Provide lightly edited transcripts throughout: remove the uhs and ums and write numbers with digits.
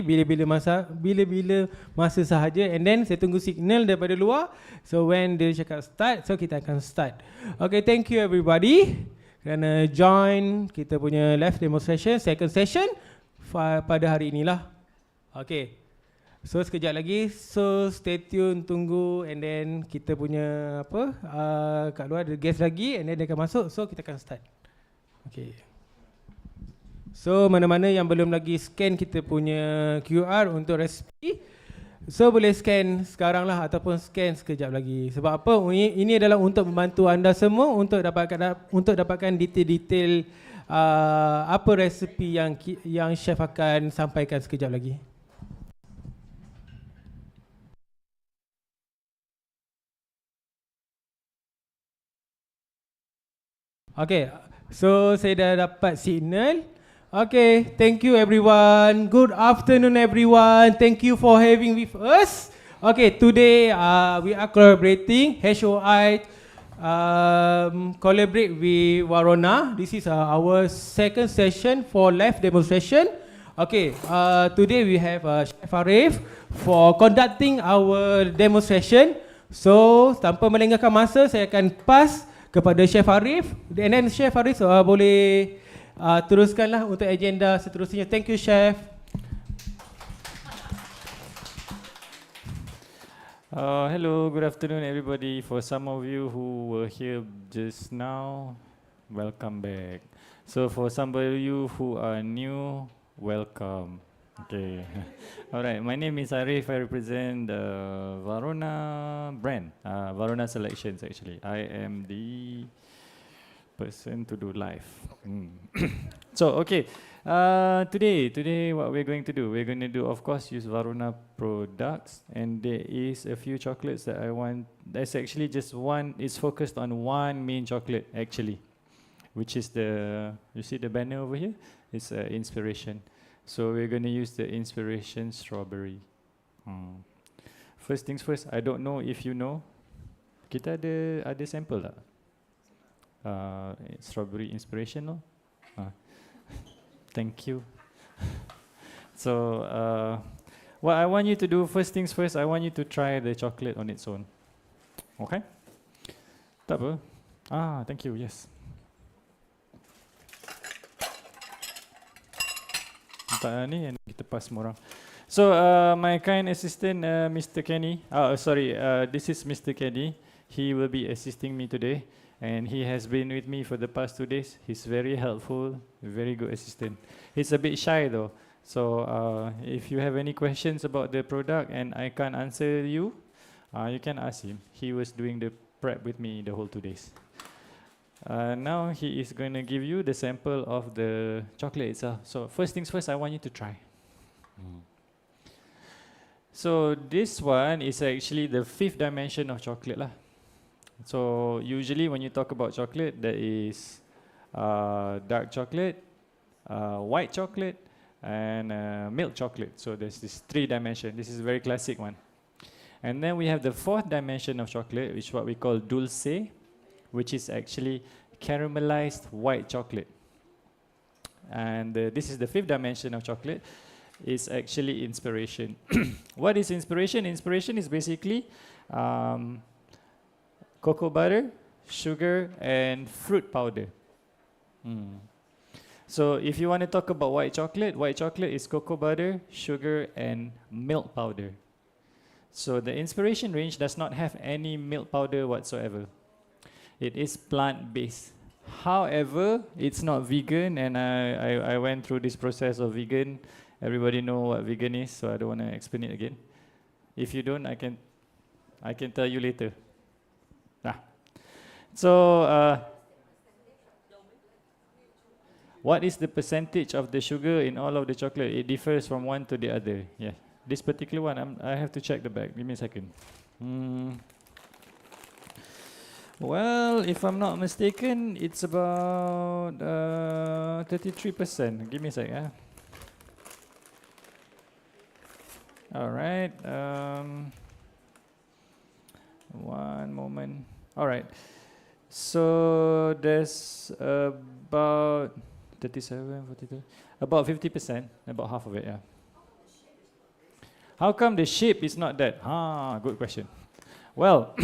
bila-bila masa sahaja, and then saya tunggu signal daripada luar. So when dia cakap start, so kita akan start. Okay, thank you everybody kerana join kita punya live demonstration second session pada hari inilah. Okay, so sekejap lagi, so stay tune, tunggu, and then kita punya kat luar ada guest lagi, and then dia akan masuk, so kita akan start. Okay. So mana-mana yang belum lagi scan kita punya QR untuk resipi, so boleh scan sekarang lah ataupun scan sekejap lagi. Sebab apa? Ini adalah untuk membantu anda semua untuk dapatkan detail-detail apa resipi yang chef akan sampaikan sekejap lagi. Okay, so saya dah dapat signal. Okay, thank you everyone. Good afternoon everyone. Thank you for having with us. Okay, today we are collaborating, HOI collaborate with Valrhona. This is our second session for live demonstration. Okay, today we have Chef Arief for conducting our demonstration. So, tanpa melengahkan masa, saya akan pass kepada Chef Arief. And then Chef Arief boleh teruskanlah untuk agenda seterusnya. Thank you, Chef. Hello, good afternoon everybody. For some of you who were here just now, welcome back. So for some of you who are new, welcome. Okay. Alright, my name is Arief. I represent the Valrhona brand, Valrhona Selections actually. I am the person to do live. So okay, today what we're going to do, we're going to do, of course, use Valrhona products, and there is a few chocolates that I want. There's actually just one. It's focused on one main chocolate actually, which is you see the banner over here. It's inspiration. So we're going to use the inspiration strawberry. First things first, I don't know if you know, kita ada sample tak? Strawberry inspiration, no? Thank you. So what I want you to do, first things first, I want you to try the chocolate on its own. Okay? Tak apa? Thank you, yes. Tak ni, kita pass semua orang. So my kind assistant, Mr. Kenny, this is Mr. Kenny. He will be assisting me today. And he has been with me for the past 2 days. He's very helpful, very good assistant. He's a bit shy though. So if you have any questions about the product and I can't answer you, you can ask him. He was doing the prep with me the whole 2 days. Now he is going to give you the sample of the chocolate itself. So first things first, I want you to try. So this one is actually the 5th dimension of chocolate lah. So usually when you talk about chocolate, there is dark chocolate, white chocolate, and milk chocolate. So there's this 3 dimension. This is a very classic one. And then we have the 4th dimension of chocolate, which is what we call dulce, which is actually caramelized white chocolate. And this is the 5th dimension of chocolate. It's actually inspiration. What is inspiration? Inspiration is basically cocoa butter, sugar, and fruit powder. So if you want to talk about white chocolate is cocoa butter, sugar, and milk powder. So the inspiration range does not have any milk powder whatsoever. It is plant-based. However, it's not vegan, and I went through this process of vegan. Everybody know what vegan is, so I don't want to explain it again. If you don't, I can tell you later. So, what is the percentage of the sugar in all of the chocolate? It differs from one to the other. Yeah, this particular one, I have to check the back. Give me a second. Well, if I'm not mistaken, it's about 33%. Give me a sec. All right. One moment. All right. So there's about 37, 42, about 50%, about half of it, yeah. How come the shape is not that? Good question. Well,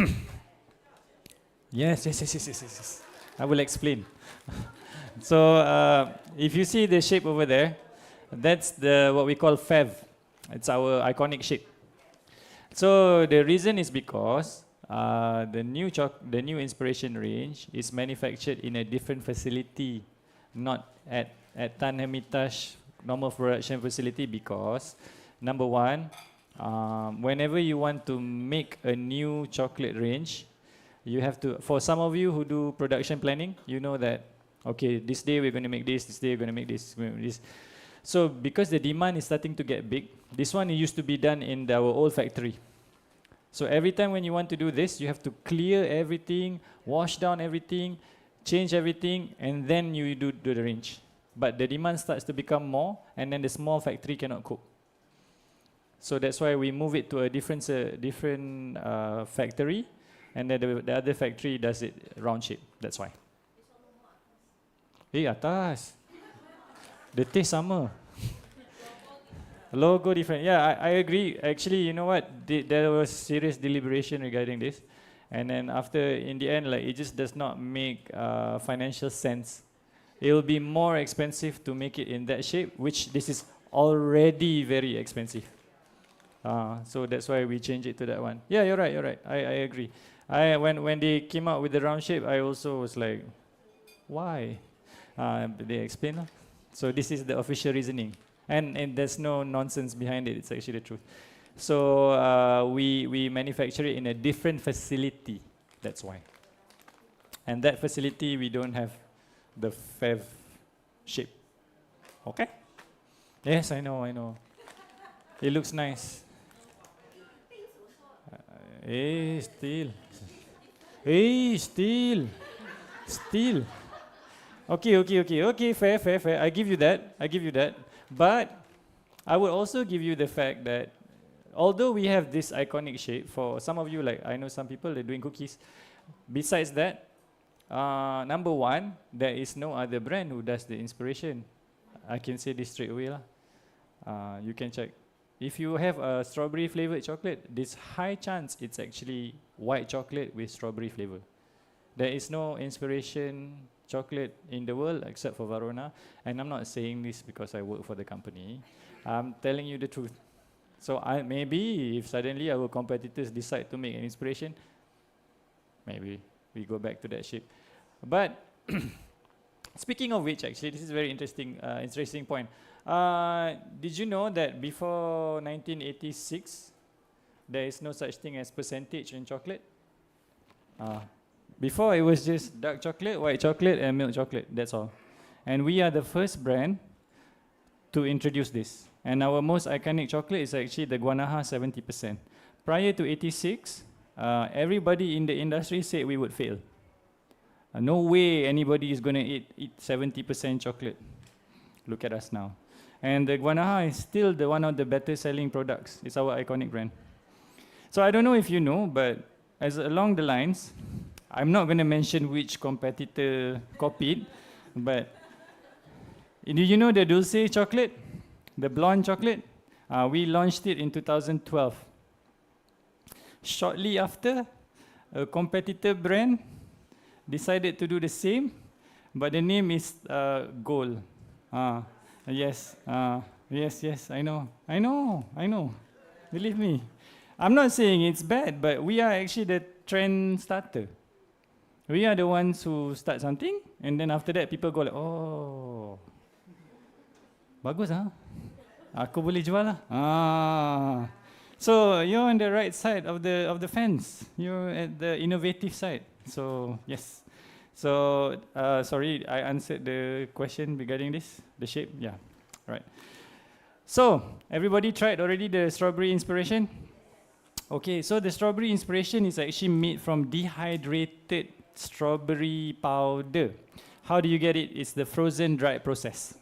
yes. I will explain. So if you see the shape over there, that's what we call fev. It's our iconic shape. So the reason is because the new inspiration range is manufactured in a different facility, not at Tan Hermitage normal production facility, because number one, whenever you want to make a new chocolate range, you have to, for some of you who do production planning, you know that, okay, this day we're going to make this day we're going to make this. So because the demand is starting to get big, this one used to be done in our old factory. So every time when you want to do this, you have to clear everything, wash down everything, change everything, and then you do the range. But the demand starts to become more, and then the small factory cannot cope. So that's why we move it to a different factory, and then the other factory does it round shape. That's why. Atas. The taste sama. Logo different. Yeah, I agree. Actually, you know what? There was serious deliberation regarding this, and then after, in the end, like, it just does not make financial sense. It will be more expensive to make it in that shape, which this is already very expensive. So that's why we change it to that one. Yeah, you're right. I agree. When they came out with the round shape, I also was like, why? They explain. So this is the official reasoning. And there's no nonsense behind it. It's actually the truth. So we manufacture it in a different facility. That's why. And that facility, we don't have the fev shape. Okay? Yes, I know. It looks nice. Still. Okay, fair. I give you that. But I would also give you the fact that although we have this iconic shape, for some of you, like I know some people, they're doing cookies. Besides that, number one, there is no other brand who does the inspiration. I can say this straight away. You can check. If you have a strawberry flavored chocolate, there's high chance it's actually white chocolate with strawberry flavor. There is no inspiration chocolate in the world except for Valrhona, and I'm not saying this because I work for the company. I'm telling you the truth. So maybe if suddenly our competitors decide to make an inspiration, maybe we go back to that shape. But speaking of which, actually, this is a very interesting point. Did you know that before 1986, there is no such thing as percentage in chocolate? Before it was just dark chocolate, white chocolate, and milk chocolate. That's all. And we are the first brand to introduce this. And our most iconic chocolate is actually the Guanaha 70%. Prior to 86, everybody in the industry said we would fail. No way anybody is going to eat 70% chocolate. Look at us now. And the Guanaha is still one of the better selling products. It's our iconic brand. So I don't know if you know, but along the lines, I'm not going to mention which competitor copied, but do you know the Dulce chocolate? The blonde chocolate? We launched it in 2012. Shortly after, a competitor brand decided to do the same, but the name is Gold. Yes, I know. Believe me. I'm not saying it's bad, but we are actually the trend starter. We are the ones who start something, and then after that, people go like, oh, bagus aku boleh jual lah. So you're on the right side of the fence. You're at the innovative side. So yes. So sorry, I answered the question regarding this, the shape. Yeah, right. So everybody tried already the strawberry inspiration? Okay, so the strawberry inspiration is actually made from dehydrated strawberry powder. How do you get it? It's the frozen dried process.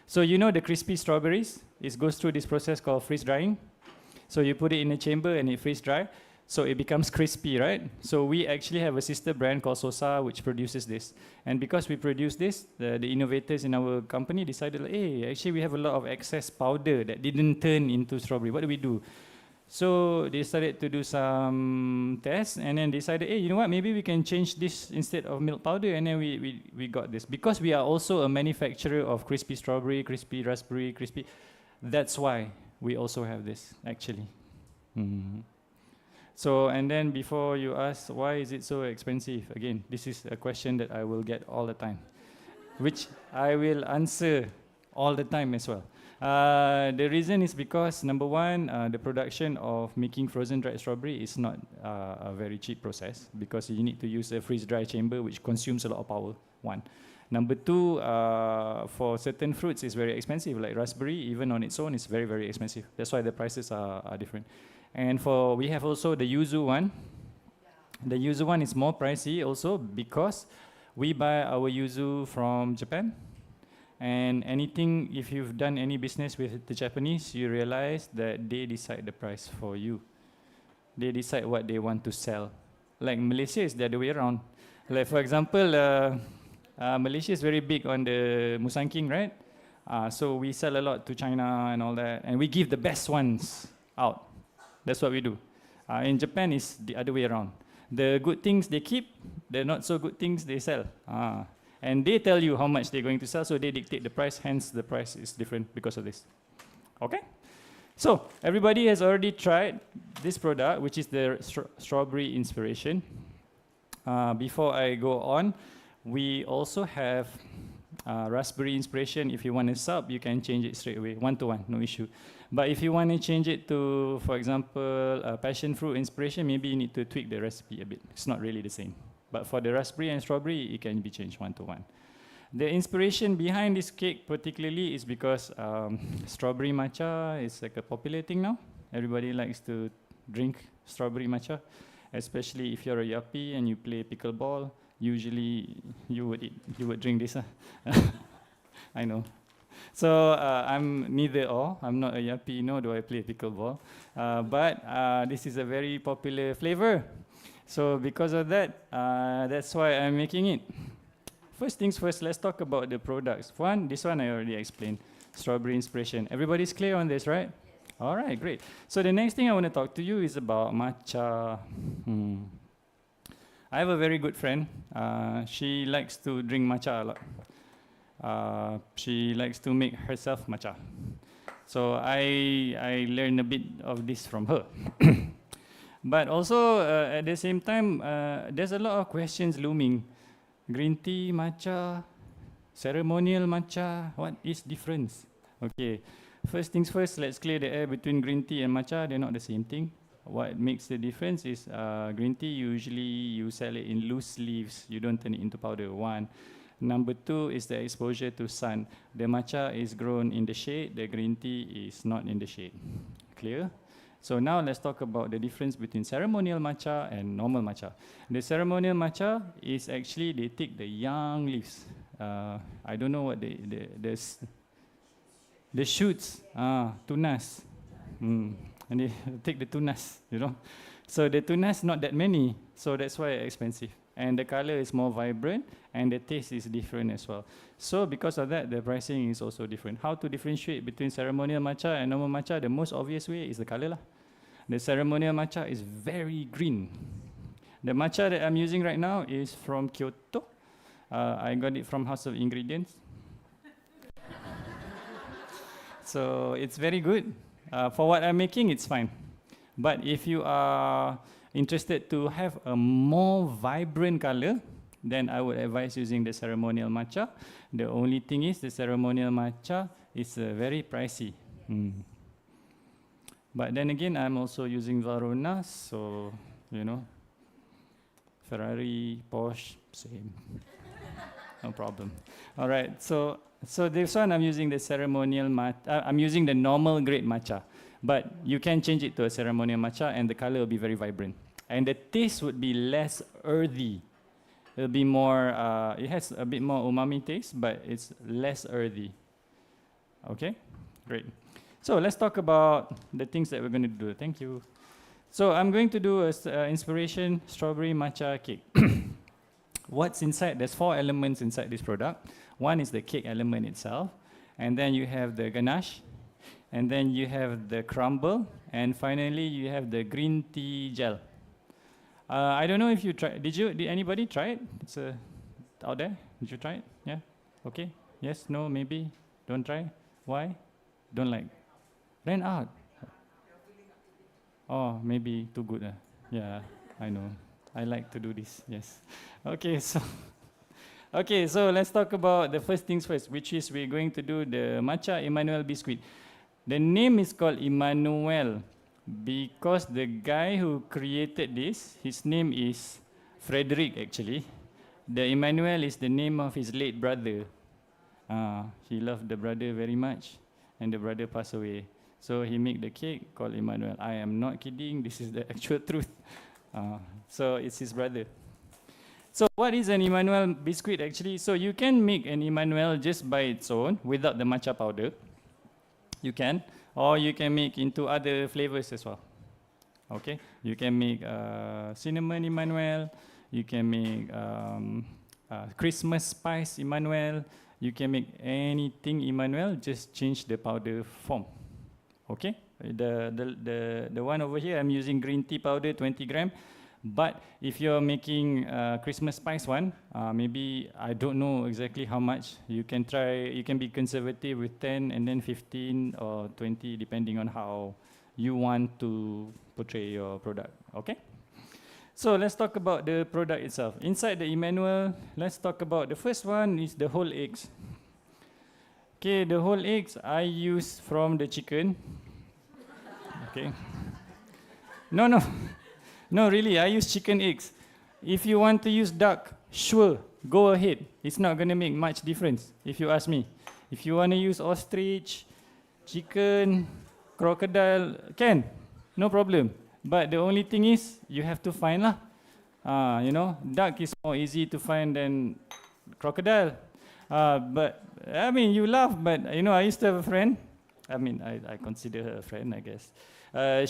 So you know the crispy strawberries? It goes through this process called freeze drying. So you put it in a chamber and it freeze dry. So it becomes crispy, right? So we actually have a sister brand called Sosa, which produces this. And because we produce this, the innovators in our company decided, like, hey, actually we have a lot of excess powder that didn't turn into strawberry. What do we do? So they started to do some tests and then decided, hey, you know what, maybe we can change this instead of milk powder, and then we got this. Because we are also a manufacturer of crispy strawberry, crispy raspberry, crispy, that's why we also have this, actually. So, and then before you ask, why is it so expensive? Again, this is a question that I will get all the time, which I will answer all the time as well. The reason is because, number one, the production of making frozen dried strawberry is not a very cheap process, because you need to use a freeze-dry chamber, which consumes a lot of power, one. Number two, for certain fruits, it's very expensive, like raspberry, even on its own, is very, very expensive. That's why the prices are different. And we have also the yuzu one. The yuzu one is more pricey also, because we buy our yuzu from Japan. And anything, if you've done any business with the Japanese, you realize that they decide the price for you. They decide what they want to sell. Like Malaysia is the other way around. Like for example, Malaysia is very big on the Musang King, right? So we sell a lot to China and all that, and we give the best ones out. That's what we do. In Japan, it's the other way around. The good things they keep, the not so good things they sell. And they tell you how much they're going to sell, so they dictate the price, hence the price is different because of this. Okay? So, everybody has already tried this product, which is the strawberry inspiration. Before I go on, we also have raspberry inspiration. If you want a sub, you can change it straight away, one-to-one, no issue. But if you want to change it to, for example, passion fruit inspiration, maybe you need to tweak the recipe a bit. It's not really the same. But for the raspberry and strawberry, it can be changed one-to-one. The inspiration behind this cake particularly is because strawberry matcha is like a popular thing now. Everybody likes to drink strawberry matcha, especially if you're a yuppie and you play pickleball. Usually you would drink this. I know. So I'm neither or. I'm not a yuppie, nor do I play pickleball. But this is a very popular flavor. So because of that, that's why I'm making it. First things first, let's talk about the products. This one I already explained, strawberry inspiration. Everybody's clear on this, right? Yes. All right, great. So the next thing I want to talk to you is about matcha. I have a very good friend. She likes to drink matcha a lot. She likes to make herself matcha. So I learned a bit of this from her. But also, at the same time, there's a lot of questions looming. Green tea, matcha, ceremonial matcha, what is difference? Okay, first things first, let's clear the air between green tea and matcha. They're not the same thing. What makes the difference is green tea, usually you sell it in loose leaves. You don't turn it into powder, one. Number two is the exposure to sun. The matcha is grown in the shade. The green tea is not in the shade. Clear? So now let's talk about the difference between ceremonial matcha and normal matcha. The ceremonial matcha is actually, they take the young leaves. I don't know what the shoots, tunas. And they take the tunas, you know. So the tunas, not that many, so that's why it's expensive. And the color is more vibrant, and the taste is different as well. So because of that, the pricing is also different. How to differentiate between ceremonial matcha and normal matcha? The most obvious way is the color lah. The ceremonial matcha is very green. The matcha that I'm using right now is from Kyoto. I got it from House of Ingredients. So it's very good. For what I'm making, it's fine. But if you are interested to have a more vibrant color, then I would advise using the ceremonial matcha. The only thing is the ceremonial matcha is very pricey. But then again, I'm also using Valrhona, so, you know, Ferrari, Porsche, same. No problem. All right, so this one I'm using the ceremonial matcha. I'm using the normal grade matcha. But you can change it to a ceremonial matcha and the color will be very vibrant. And the taste would be less earthy. It'll be more, it has a bit more umami taste, but it's less earthy. Okay, great. So let's talk about the things that we're going to do. Thank you. So I'm going to do a inspiration strawberry matcha cake. What's inside? There's 4 elements inside this product. One is the cake element itself, and then you have the ganache, and then you have the crumble, and finally you have the green tea gel. I don't know if you tried. Did anybody try it? It's out there. Did you try it? Yeah. Okay. Yes. No. Maybe. Don't try. Why? Don't like. Ran out. Oh, maybe too good. Yeah. I know. I like to do this. Yes. Okay. So let's talk about the first things first, which is we're going to do the matcha Emmanuel biscuit. The name is called Emmanuel because the guy who created this, his name is Frederick actually. The Emmanuel is the name of his late brother. He loved the brother very much, and the brother passed away. So he made the cake called Emmanuel. I am not kidding, this is the actual truth. So it's his brother. So what is an Emmanuel biscuit actually? So you can make an Emmanuel just by its own without the matcha powder. You can, or you can make into other flavors as well. Okay, you can make cinnamon Emmanuel, you can make Christmas spice Emmanuel, you can make anything Emmanuel, just change the powder form. Okay, the one over here, I'm using green tea powder, 20 gram. But if you're making Christmas spice one, maybe I don't know exactly how much. You can try. You can be conservative with 10 and then 15 or 20, depending on how you want to portray your product. Okay. So let's talk about the product itself. Inside the Emmanuel, let's talk about the first one is the whole eggs. Okay, the whole eggs I use from the chicken. Okay. No, really, I use chicken eggs. If you want to use duck, sure, go ahead. It's not going to make much difference, if you ask me. If you want to use ostrich, chicken, crocodile, can, no problem. But the only thing is, you have to find lah. Duck is more easy to find than crocodile. But, I mean, you laugh, but, I used to have a friend. I mean, I consider her a friend, I guess. Her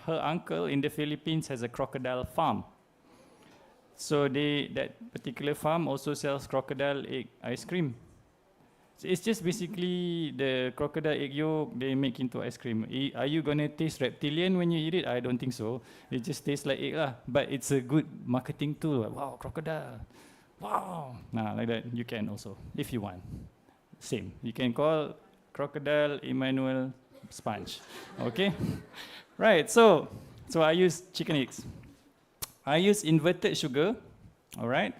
uncle in the Philippines has a crocodile farm. So that particular farm also sells crocodile egg ice cream. So it's just basically the crocodile egg yolk they make into ice cream. Are you gonna taste reptilian when you eat it? I don't think so. It just tastes like egg lah. But it's a good marketing tool. Wow, crocodile. Wow. Like that you can also, if you want. Same. You can call crocodile Emmanuel sponge. Okay. Right. So I use chicken eggs. I use inverted sugar. All right.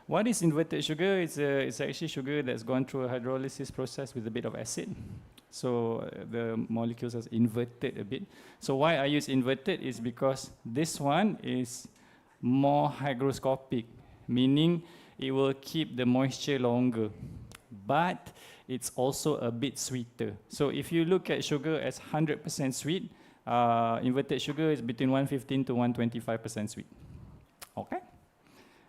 What is inverted sugar? It's actually sugar that's gone through a hydrolysis process with a bit of acid. So the molecules are inverted a bit. So why I use inverted is because this one is more hygroscopic, meaning it will keep the moisture longer. But it's also a bit sweeter. So if you look at sugar as 100% sweet, inverted sugar is between 115 to 125% sweet. Okay?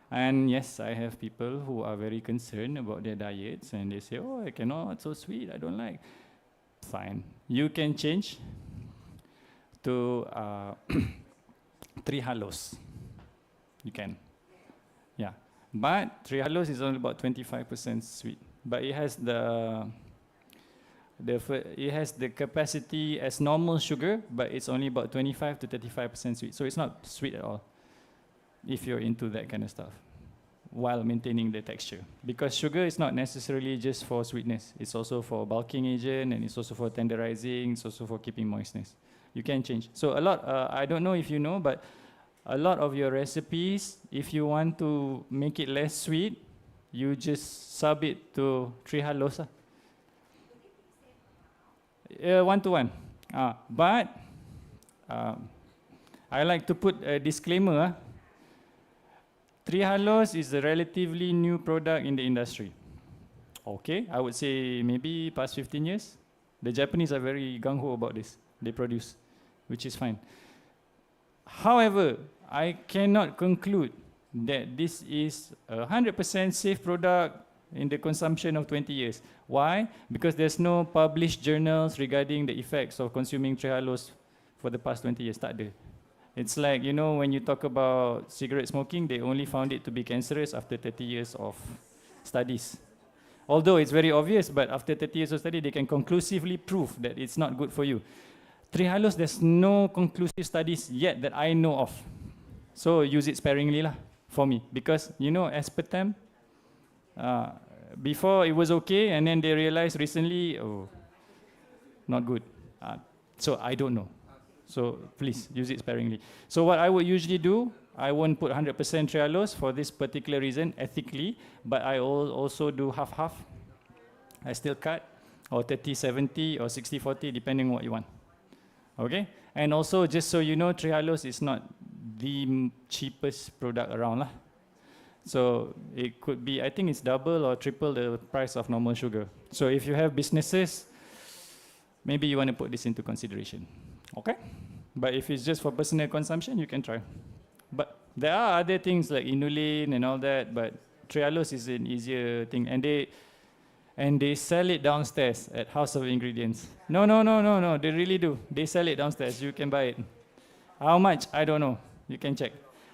And yes, I have people who are very concerned about their diets and they say, oh, I cannot, so sweet, I don't like. Fine. You can change to 3 halos. You can. Yeah. But 3 halos is only about 25% sweet. But it has it has the capacity as normal sugar, but it's only about 25 to 35% sweet. So it's not sweet at all, if you're into that kind of stuff, while maintaining the texture. Because sugar is not necessarily just for sweetness. It's also for bulking agent, and it's also for tenderizing, it's also for keeping moistness. You can change. So a lot, I don't know if you know, but a lot of your recipes, if you want to make it less sweet, you just sub it to 3 halos. 1 to 1. But I like to put a disclaimer. 3 halos is a relatively new product in the industry. Okay, I would say maybe past 15 years. The Japanese are very gung-ho about this. They produce, which is fine. However, I cannot conclude that this is a 100% safe product in the consumption of 20 years. Why? Because there's no published journals regarding the effects of consuming 3 halos for the past 20 years. Tak ada. It's like, you know, when you talk about cigarette smoking, they only found it to be cancerous after 30 years of studies. Although it's very obvious, but after 30 years of study, they can conclusively prove that it's not good for you. Trehalose, there's no conclusive studies yet that I know of. So use it sparingly lah for me. Because, you know, aspartame, before it was okay, and then they realized recently, oh, not good. So I don't know. So please use it sparingly. So what I would usually do, I won't put 100% trehalose for this particular reason, ethically, but I also do half-half. I still cut, or 30-70 or 60-40, depending on what you want. Okay? And also, just so you know, trehalose is not the cheapest product around lah. So it could be, I think it's double or triple the price of normal sugar. So if you have businesses, maybe you want to put this into consideration. Okay? But if it's just for personal consumption, you can try. But there are other things like inulin and all that, but trehalose is an easier thing. And they sell it downstairs at House of Ingredients. No, they really do. They sell it downstairs. You can buy it. How much? I don't know. You can check.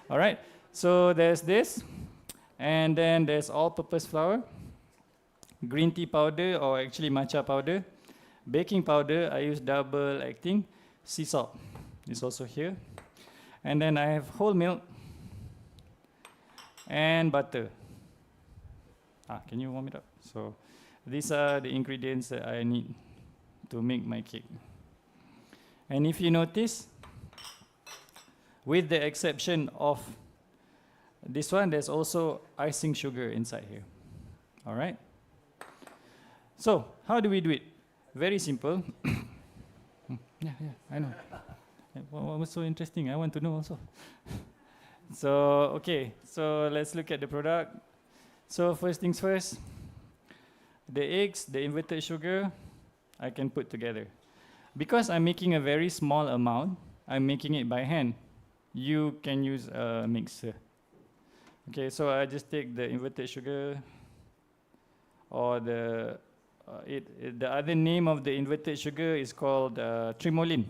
All right? So there's this. And then there's all-purpose flour, green tea powder, or actually matcha powder, baking powder. I use double acting, sea salt is also here. And then I have whole milk and butter. Can you warm it up? So these are the ingredients that I need to make my cake. And if you notice, with the exception of this one, there's also icing sugar inside here. All right? So how do we do it? Very simple. Yeah, I know. What was so interesting? I want to know also. So, okay, so let's look at the product. So first things first, the eggs, the inverted sugar, I can put together. Because I'm making a very small amount, I'm making it by hand. You can use a mixer. Okay, so I just take the inverted sugar, or the other name of the inverted sugar is called trimoline.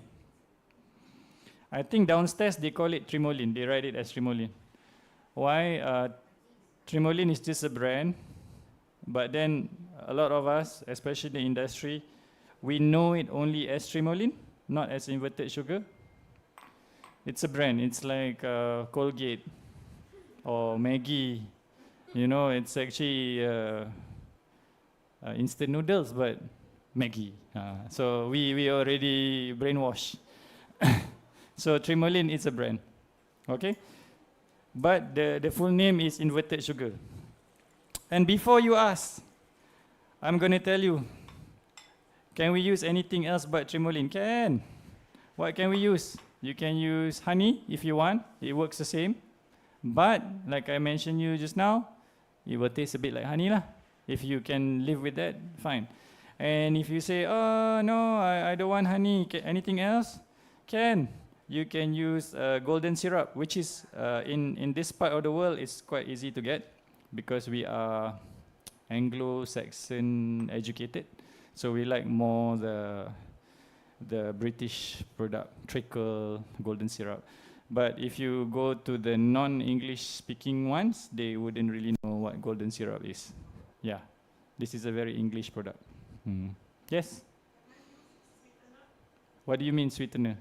I think downstairs they call it trimoline. They write it as trimoline. Why? Trimoline is just a brand, but then a lot of us, especially the industry, we know it only as trimoline, not as inverted sugar. It's a brand. It's like Colgate or Maggi. You know, it's actually instant noodles, but Maggi. So we already brainwashed. So trimoline is a brand, okay? But the full name is inverted sugar. And before you ask, I'm going to tell you, can we use anything else but trimoline? Can. What can we use? You can use honey if you want. It works the same. But like I mentioned you just now, it will taste a bit like honey lah. If you can live with that, fine. And if you say, oh no, I don't want honey, anything else? Can. You can use golden syrup, which is in this part of the world is quite easy to get because we are Anglo-Saxon educated. So we like more the British product, treacle, golden syrup. But if you go to the non-English speaking ones, they wouldn't really know what golden syrup is. Yeah, this is a very English product. Yes? What do you mean sweetener?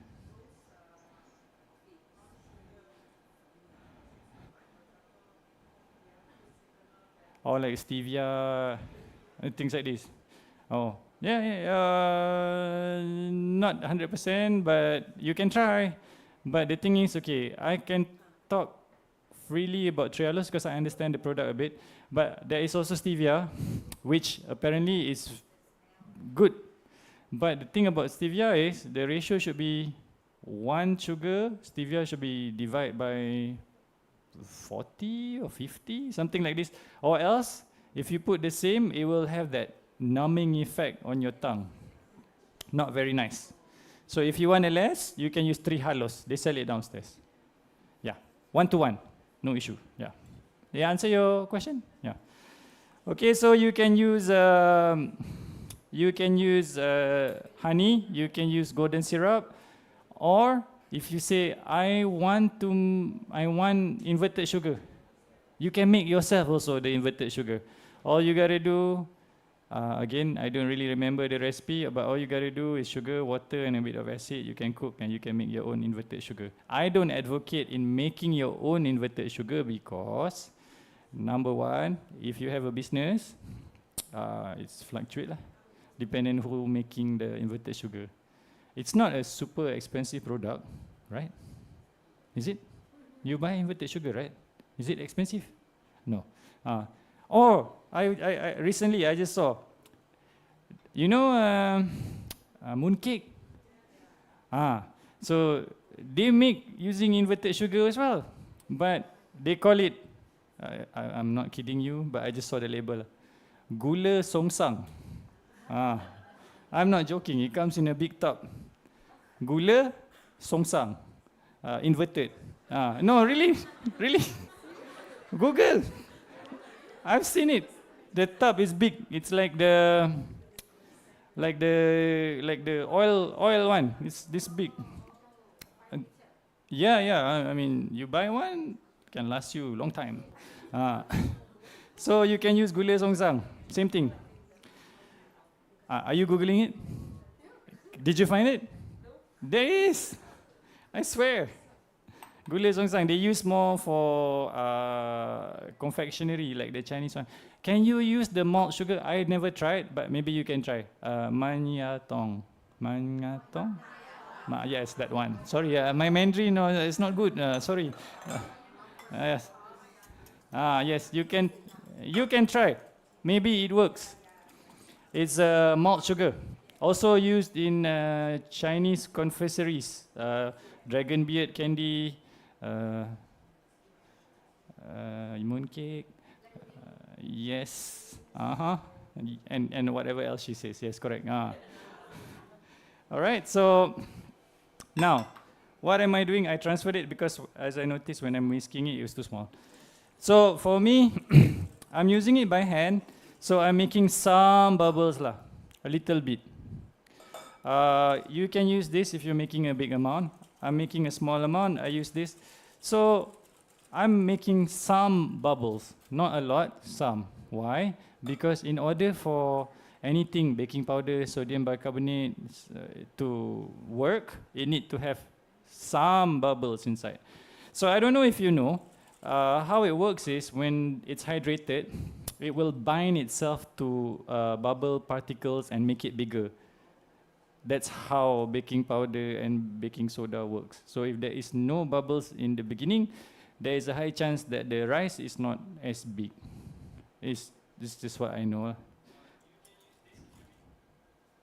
Or like stevia, things like this. Oh, yeah, not 100%, but you can try. But the thing is, okay, I can talk freely about trehalose because I understand the product a bit. But there is also stevia, which apparently is good. But the thing about stevia is the ratio should be 1 sugar, stevia should be divided by 40 or 50, something like this. Or else, if you put the same, it will have that numbing effect on your tongue. Not very nice. So if you want a less, you can use trehalose. They sell it downstairs. Yeah, 1-to-1, no issue. Yeah. Did I answer your question? Yeah. Okay, so you can use honey, you can use golden syrup, Or if you say, I want inverted sugar, you can make yourself also the inverted sugar. All you gotta do, again, I don't really remember the recipe, but all you gotta do is sugar, water, and a bit of acid. You can cook and you can make your own inverted sugar. I don't advocate in making your own inverted sugar because, number one, if you have a business, it's fluctuate lah, depending on who making the inverted sugar. It's not a super expensive product, right? Is it? You buy inverted sugar, right? Is it expensive? No. Or I recently I just saw, you know, mooncake. So they make using inverted sugar as well, but they call it. I'm not kidding you, but I just saw the label. Gula songsang. I'm not joking. It comes in a big tub. Gula songsang, inverted. No, really, really. Google. I've seen it. The tub is big. It's like the oil one. It's this big. Yeah. I mean, you buy one, can last you a long time. So you can use gula songsang. Same thing. Are you Googling it? Did you find it? There is. I swear. Gula songsang, they use more for confectionery, like the Chinese one. Can you use the malt sugar? I never tried, but maybe you can try. Manyatong. Yes, that one. Sorry, my Mandarin, no, it's not good. Sorry. Yes. Yes, you can try. Maybe it works. It's malt sugar, also used in Chinese confectioneries, dragon beard candy, mooncake, yes, and whatever else she says. Yes, correct. All right. So now, what am I doing? I transferred it because, as I noticed when I'm whisking it, it was too small. So for me, I'm using it by hand. So I'm making some bubbles lah, a little bit. You can use this if you're making a big amount. I'm making a small amount, I use this. So I'm making some bubbles, not a lot, some. Why? Because in order for anything, baking powder, sodium bicarbonate to work, it need to have some bubbles inside. So I don't know if you know, how it works is when it's hydrated, it will bind itself to bubble particles and make it bigger. That's how baking powder and baking soda works. So if there is no bubbles in the beginning, there is a high chance that the rice is not as big. This is what I know.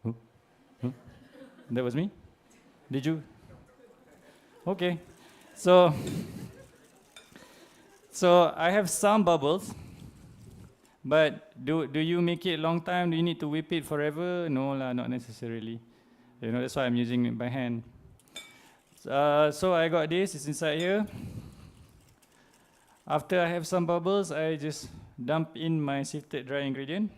Huh? That was me? Did you? Okay. So I have some bubbles. But do you make it long time? Do you need to whip it forever? No lah, not necessarily. You know, that's why I'm using it by hand. So I got this, it's inside here. After I have some bubbles, I just dump in my sifted dry ingredient.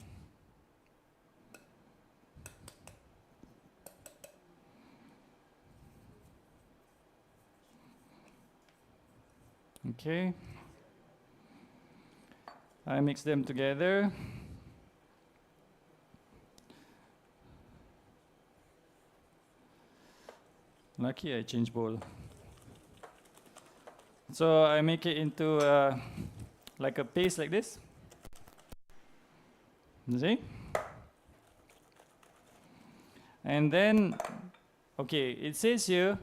Okay. I mix them together. Lucky I changed bowl. So I make it into like a paste like this. You see? And then, okay, it says here,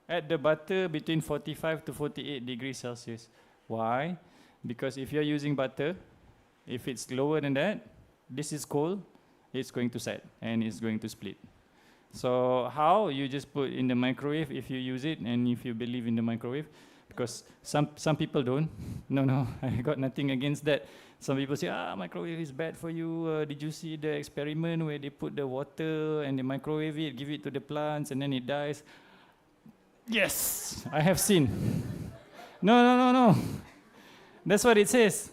add the butter between 45 to 48 degrees Celsius. Why? Because if you're using butter, if it's lower than that, this is cold, it's going to set and it's going to split. So how? You just put in the microwave if you use it and if you believe in the microwave. Because some people don't. No, I got nothing against that. Some people say, microwave is bad for you. Did you see the experiment where they put the water and they microwave it, give it to the plants and then it dies? Yes, I have seen. No. That's what it says.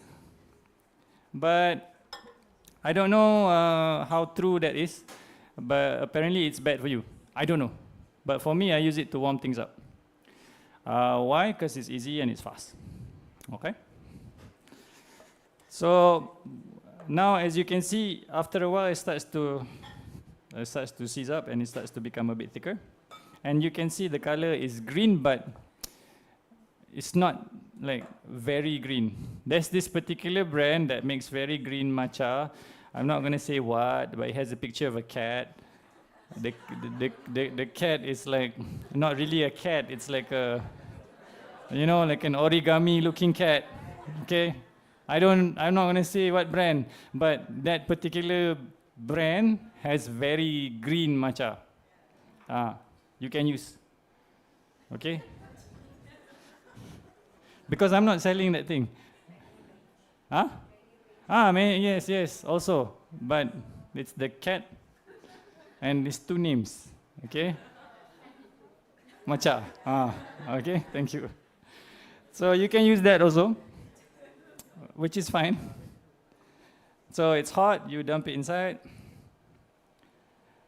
But I don't know how true that is. But apparently it's bad for you. I don't know. But for me, I use it to warm things up. Why? Because it's easy and it's fast. Okay. So now, as you can see, after a while, it starts to seize up and it starts to become a bit thicker. And you can see the color is green, but it's not like very green. There's this particular brand that makes very green matcha. I'm not going to say what, but it has a picture of a cat. The cat is like not really a cat. It's like a, you know, like an origami looking cat. Okay, I'm not going to say what brand, but that particular brand has very green matcha. You can use. Okay. Because I'm not selling that thing. Huh? Yes, also. But it's the cat and it's 2 names. Okay? Matcha. Okay, thank you. So you can use that also, which is fine. So it's hot, you dump it inside.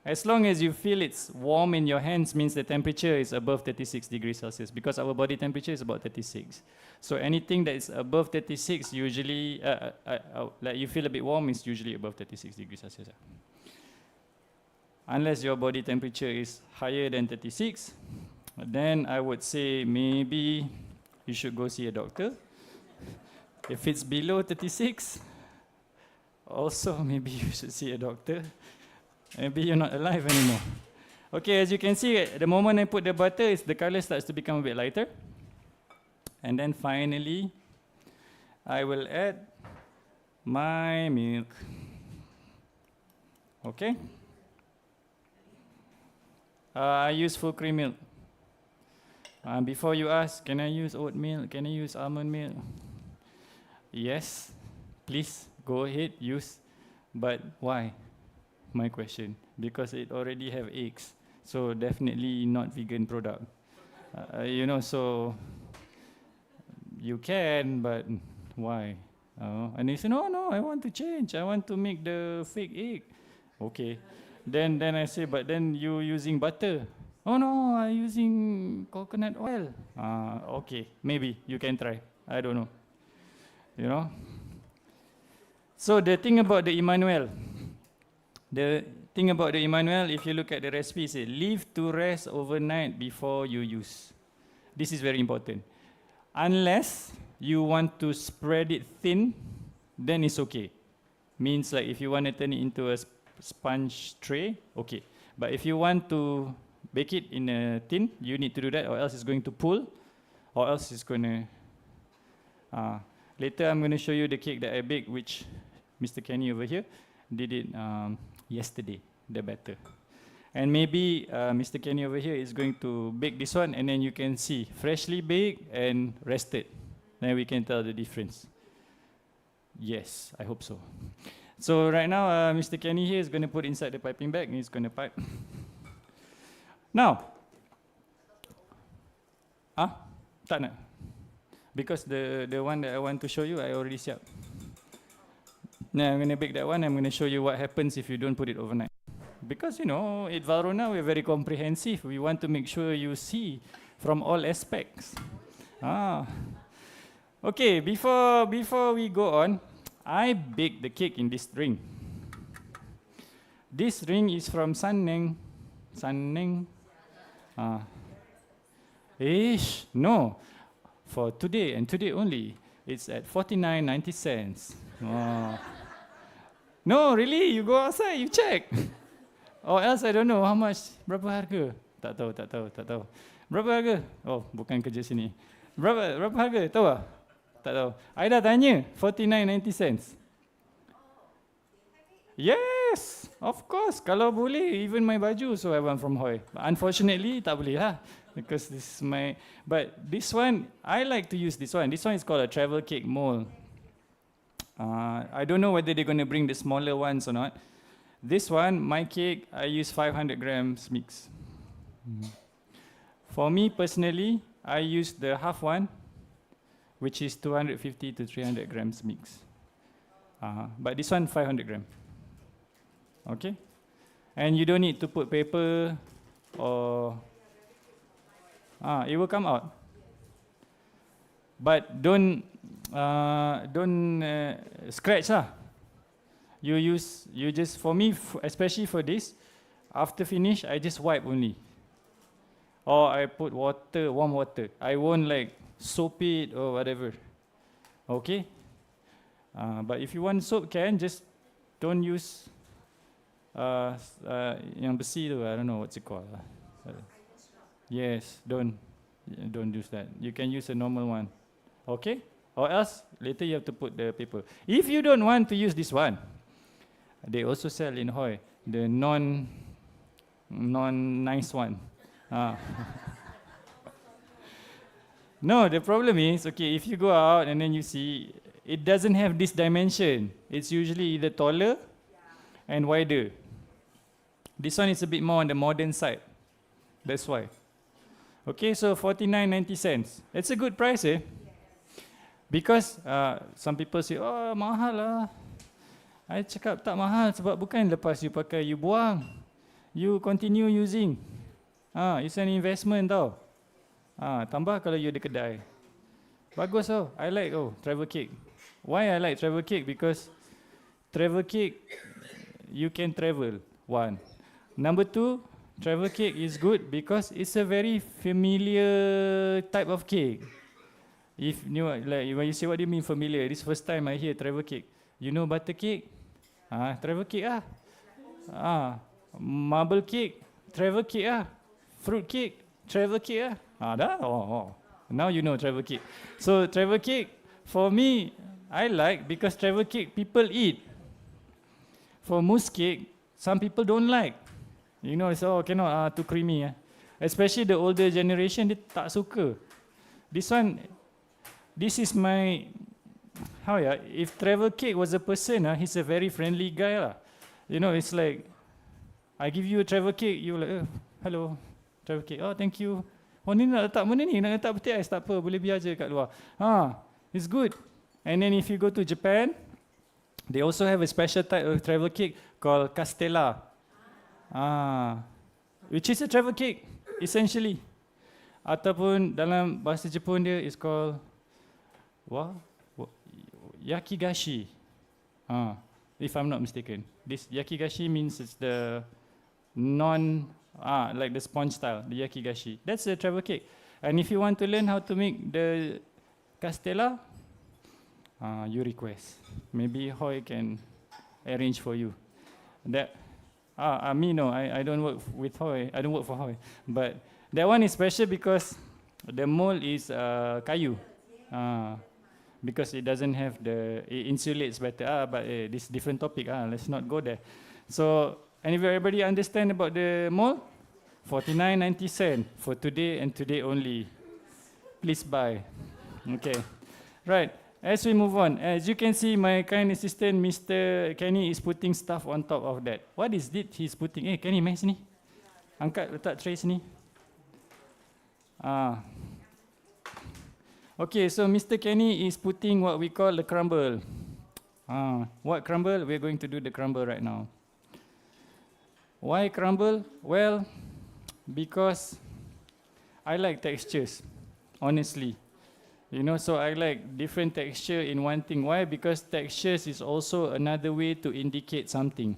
As long as you feel it's warm in your hands, means the temperature is above 36 degrees Celsius, because our body temperature is about 36. So anything that is above 36, usually, like you feel a bit warm, is usually above 36 degrees Celsius. Unless your body temperature is higher than 36, then I would say maybe you should go see a doctor. If it's below 36, also maybe you should see a doctor. Maybe you're not alive anymore. Okay, as you can see, the moment I put the butter, the color starts to become a bit lighter. And then finally, I will add my milk. Okay. I use full cream milk. Before you ask, can I use oat milk? Can I use almond milk? Yes, please go ahead, use. But why? My question, because it already have eggs, so definitely not vegan product. You know, so you can, but why? And they say, no, I want to change. I want to make the fake egg. Okay. Then I say, but then you using butter. Oh no, I'm using coconut oil. Okay, maybe you can try. I don't know. You know. So the thing about the Emmanuel. If you look at the recipe, it says leave to rest overnight before you use. This is very important. Unless you want to spread it thin, then it's okay. Means like if you want to turn it into a sponge tray, okay. But if you want to bake it in a tin, you need to do that, or else it's going to pull, or else it's going to... later I'm going to show you the cake that I baked, which Mr. Kenny over here did it yesterday, the batter. And maybe Mr. Kenny over here is going to bake this one, and then you can see freshly baked and rested. Then we can tell the difference. Yes, I hope so. So right now, Mr. Kenny here is going to put inside the piping bag, and he's going to pipe. Now, tak nak. Because the one that I want to show you, I already siap. Now I'm going to bake that one. I'm going to show you what happens if you don't put it overnight. Because, you know, at Valrhona, we're very comprehensive. We want to make sure you see from all aspects. Okay, before we go on, I baked the cake in this ring. This ring is from Saneng. No. For today and today only, it's at 49.90 cents. No, really, you go outside, you check. Or else I don't know how much, berapa harga? Tak tahu. Berapa harga? Oh, bukan kerja sini. Berapa harga? Tahu tak? Tak tahu. I dah tanya, 49.90 cents. Yes, of course. Kalau boleh, even my baju, so I want from Hoi. But unfortunately, tak boleh lah. Because this is my, but this one, I like to use this one. This one is called a travel cake mold. I don't know whether they're going to bring the smaller ones or not. This one, my cake, I use 500 grams mix. For me personally, I use the half one, which is 250 to 300 grams mix. But this one, 500 grams. Okay? And you don't need to put paper or It will come out. But don't scratch lah. You just, for me, especially for this, after finish, I just wipe only. Or I put water, warm water. I won't like soap it or whatever. Okay? But if you want soap, just don't use yang besi tu, I don't know what's it called. Yes, don't use that. You can use a normal one. Okay? Or else, later you have to put the paper. If you don't want to use this one, they also sell in Hoi, the non-nice one. No, the problem is, okay, if you go out and then you see, it doesn't have this dimension. It's usually either taller and wider. This one is a bit more on the modern side. That's why. Okay, so 49.90 cents. It's a good price, eh? Because some people say, oh, mahal lah. I cakap tak mahal sebab bukan lepas you pakai, you buang. You continue using. It's an investment tau. Tambah kalau you ada kedai. Bagus tau. I like travel cake. Why I like travel cake? Because travel cake, you can travel. One. Number two, travel cake is good because it's a very familiar type of cake. If you like, when you say what do you mean familiar, this first time I hear travel cake. You know butter cake? Travel cake marble cake, travel cake fruit cake, travel cake dah. Now you know travel cake. So travel cake for me I like because travel cake people eat. For mousse cake, some people don't like. You know, it's cannot too creamy. Especially the older generation, they tak suka. This is my, if travel cake was a person, he's a very friendly guy lah. You know, it's like, I give you a travel cake, you like, hello, travel cake, thank you. Ni nak letak mana ni? Nak letak peti ais, tak apa, boleh biar je kat luar. It's good. And then if you go to Japan, they also have a special type of travel cake called Castella. Which is a travel cake, essentially. Ataupun dalam bahasa Jepun dia is called yakigashi. If I'm not mistaken. This yakigashi means it's the like the sponge style, the yakigashi. That's a travel cake. And if you want to learn how to make the Castella, you request. Maybe Hoi can arrange for you. That me no, I don't work with Hoi. I don't work for Hoi. But that one is special because the mold is kayu. Because it doesn't have it insulates better. But this different topic. Let's not go there. So, and if everybody understand about the mold, 49.90 cents for today and today only. Please buy. Okay. Right. As we move on, as you can see, my kind assistant, Mr. Kenny, is putting stuff on top of that. What is it he's putting? Kenny, mai sini. Angkat, letak tray sini. Okay, so Mr. Kenny is putting what we call the crumble. What crumble? We're going to do the crumble right now. Why crumble? Well, because I like textures, honestly. You know, so I like different texture in one thing. Why? Because textures is also another way to indicate something.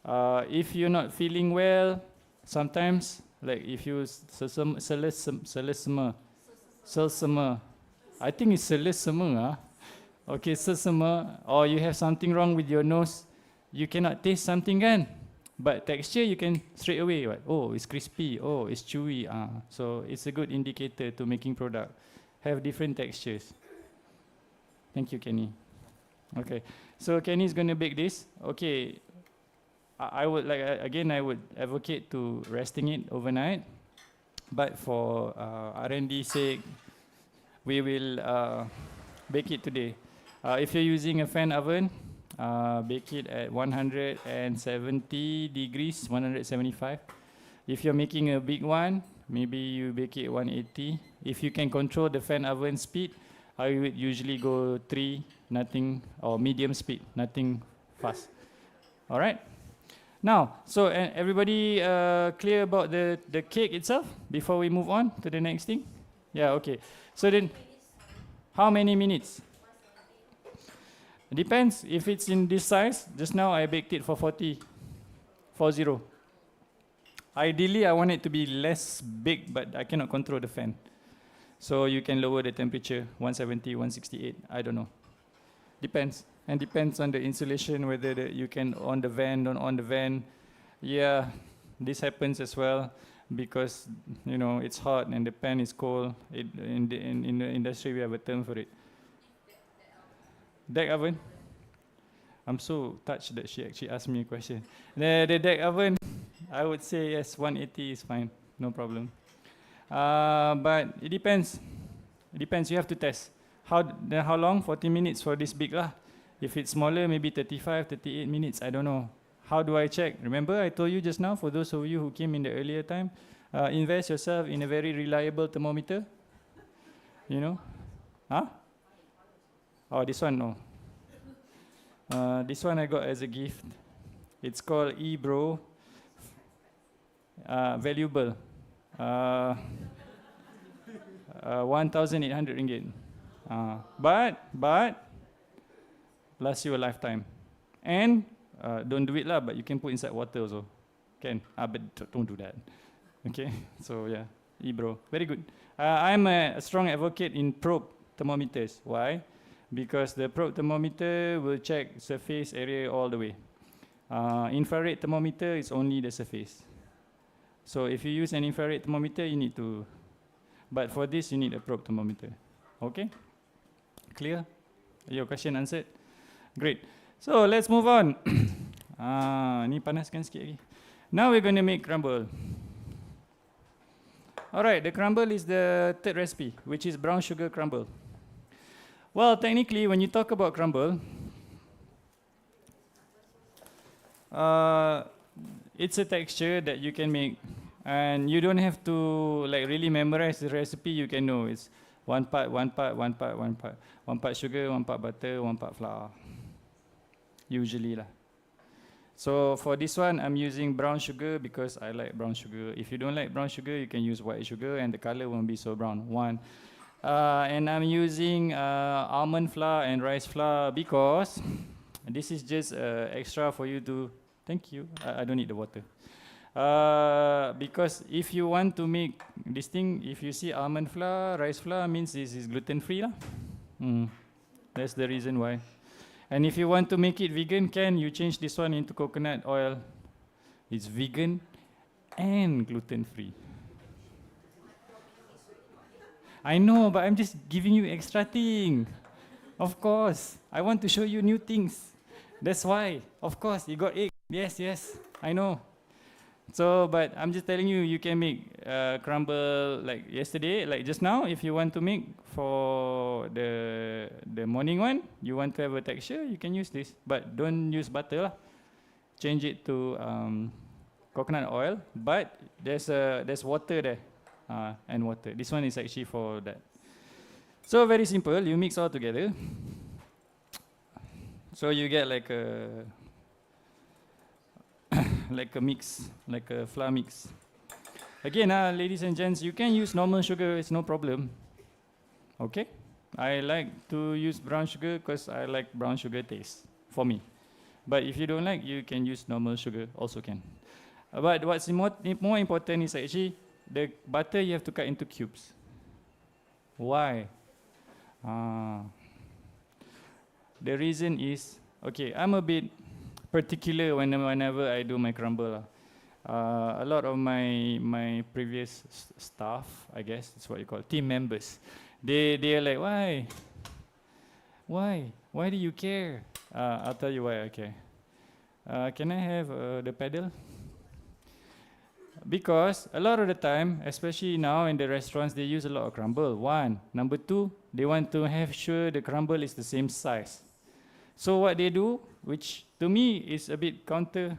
If you're not feeling well, sometimes, like if you selesema, I think it's selesema. Okay, selesema, or you have something wrong with your nose, you cannot taste something kan? But texture you can straight away. Right? Oh, it's crispy. Oh, it's chewy. So it's a good indicator to making product. Have different textures. Thank you, Kenny. Okay, so Kenny is going to bake this. Okay, I would like I would advocate to resting it overnight. But for R&D sake, we will bake it today. If you're using a fan oven, bake it at 170 degrees, 175. If you're making a big one, maybe you bake it 180. If you can control the fan oven speed, I would usually go 3, nothing, or medium speed, nothing fast. All right. Now, so everybody clear about the cake itself before we move on to the next thing? Yeah, okay. So then, how many minutes? Depends. If it's in this size, just now I baked it for 40. Ideally, I want it to be less big, but I cannot control the fan. So you can lower the temperature, 170, 168, I don't know. Depends. And depends on the insulation, whether you can on the van, don't on the van. Yeah, this happens as well because, you know, it's hot and the pan is cold. In the industry, we have a term for it. Deck oven? I'm so touched that she actually asked me a question. The deck oven, I would say yes, 180 is fine, no problem. But it depends. It depends, you have to test. How long? 40 minutes for this big lah. If it's smaller, maybe 35, 38 minutes, I don't know. How do I check? Remember I told you just now, for those of you who came in the earlier time, invest yourself in a very reliable thermometer. You know? Huh? Oh, this one, no. This one I got as a gift. It's called eBro. Valuable. 1,800 ringgit. But lasts you a lifetime. And don't do it lah, but you can put inside water also. Can, but don't do that. Okay, so yeah, eBro, very good. I'm a strong advocate in probe thermometers. Why? Because the probe thermometer will check surface area all the way. Infrared thermometer is only the surface. So if you use an infrared thermometer, you need to, but for this you need a probe thermometer. Okay? Clear? Your question answered? Great. So let's move on. Ni panaskan sikit lagi. Now we're going to make crumble. Alright, the crumble is the third recipe, which is brown sugar crumble. Well, technically, when you talk about crumble, it's a texture that you can make, and you don't have to like really memorize the recipe. You can know it's one part sugar, 1 part butter, 1 part flour. Usually lah. So for this one, I'm using brown sugar because I like brown sugar. If you don't like brown sugar, you can use white sugar, and the color won't be so brown. And I'm using almond flour and rice flour because this is just extra for you to. Thank you. I don't need the water. Because if you want to make this thing, if you see almond flour, rice flour, means this is gluten free lah. That's the reason why. And if you want to make it vegan, you change this one into coconut oil. It's vegan and gluten free. I know, but I'm just giving you extra thing. Of course, I want to show you new things. That's why. Of course, you got egg. Yes, I know. So, but I'm just telling you, you can make crumble like yesterday, like just now. If you want to make for the morning one, you want to have a texture, you can use this. But don't use butter lah. Change it to coconut oil. But there's water there, and water. This one is actually for that. So very simple. You mix all together. So you get like a mix, like a flour mix. Again, ladies and gents, you can use normal sugar, it's no problem. Okay? I like to use brown sugar because I like brown sugar taste, for me. But if you don't like, you can use normal sugar, also can. But what's more important is actually, the butter you have to cut into cubes. Why? The reason is, okay, I'm a bit particular whenever I do my crumble. A lot of my previous staff, I guess that's what you call team members, they are like, why do you care? I'll tell you why I care. Can I have the pedal? Because a lot of the time, especially now in the restaurants, they use a lot of crumble. One. Number two, they want to have sure the crumble is the same size. So what they do, which to me is a bit counter.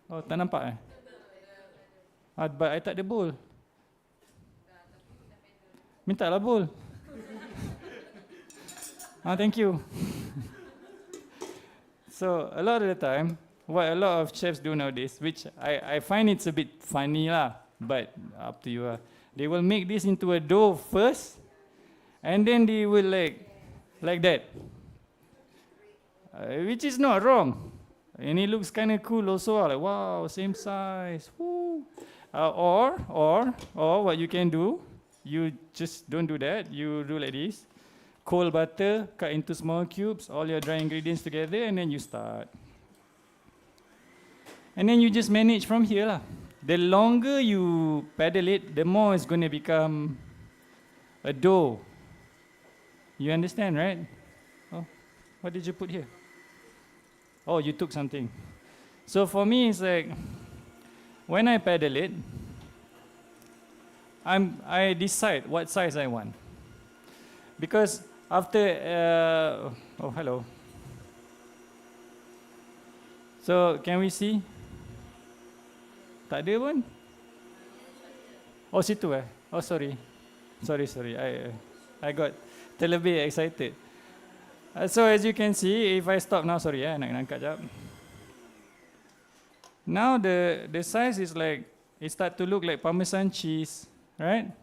Oh, tak nampak eh? But I tak ada bowl. Minta lah bowl. Thank you. So a lot of the time, what a lot of chefs do nowadays, which I find it's a bit funny lah, but up to you lah. They will make this into a dough first, and then they will like that, which is not wrong, and it looks kind of cool also, like wow, same size. Woo. Or what you can do, you just don't do that. You do like this: cold butter, cut into small cubes, all your dry ingredients together, and then you start. And then you just manage from here lah. The longer you paddle it, the more it's going to become a dough. You understand, right? Oh, what did you put here? Oh, you took something. So for me, it's like, when I paddle it, I decide what size I want. Because after, oh hello. So can we see? Tak ada pun? Oh situ eh? Oh sorry. Sorry. I got terlebih excited. So as you can see, if I stop now, sorry nak angkat jap. Now the size is like, it start to look like Parmesan cheese, right?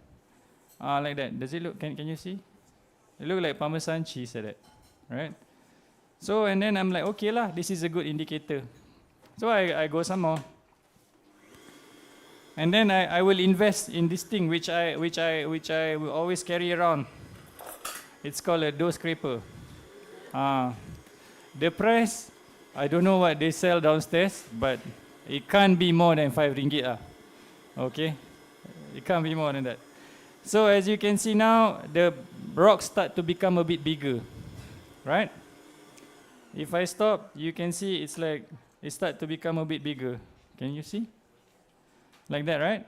Like that. Does it look, can you see? It look like Parmesan cheese like that, right? So and then I'm like, okay lah, this is a good indicator. So I go some more. And then I will invest in this thing which I will always carry around. It's called a dough scraper. The price, I don't know what they sell downstairs, but it can't be more than 5 ringgit lah. Okay, it can't be more than that. So as you can see now, the rocks start to become a bit bigger, right? If I stop, you can see it's like it start to become a bit bigger. Can you see? Like that, right?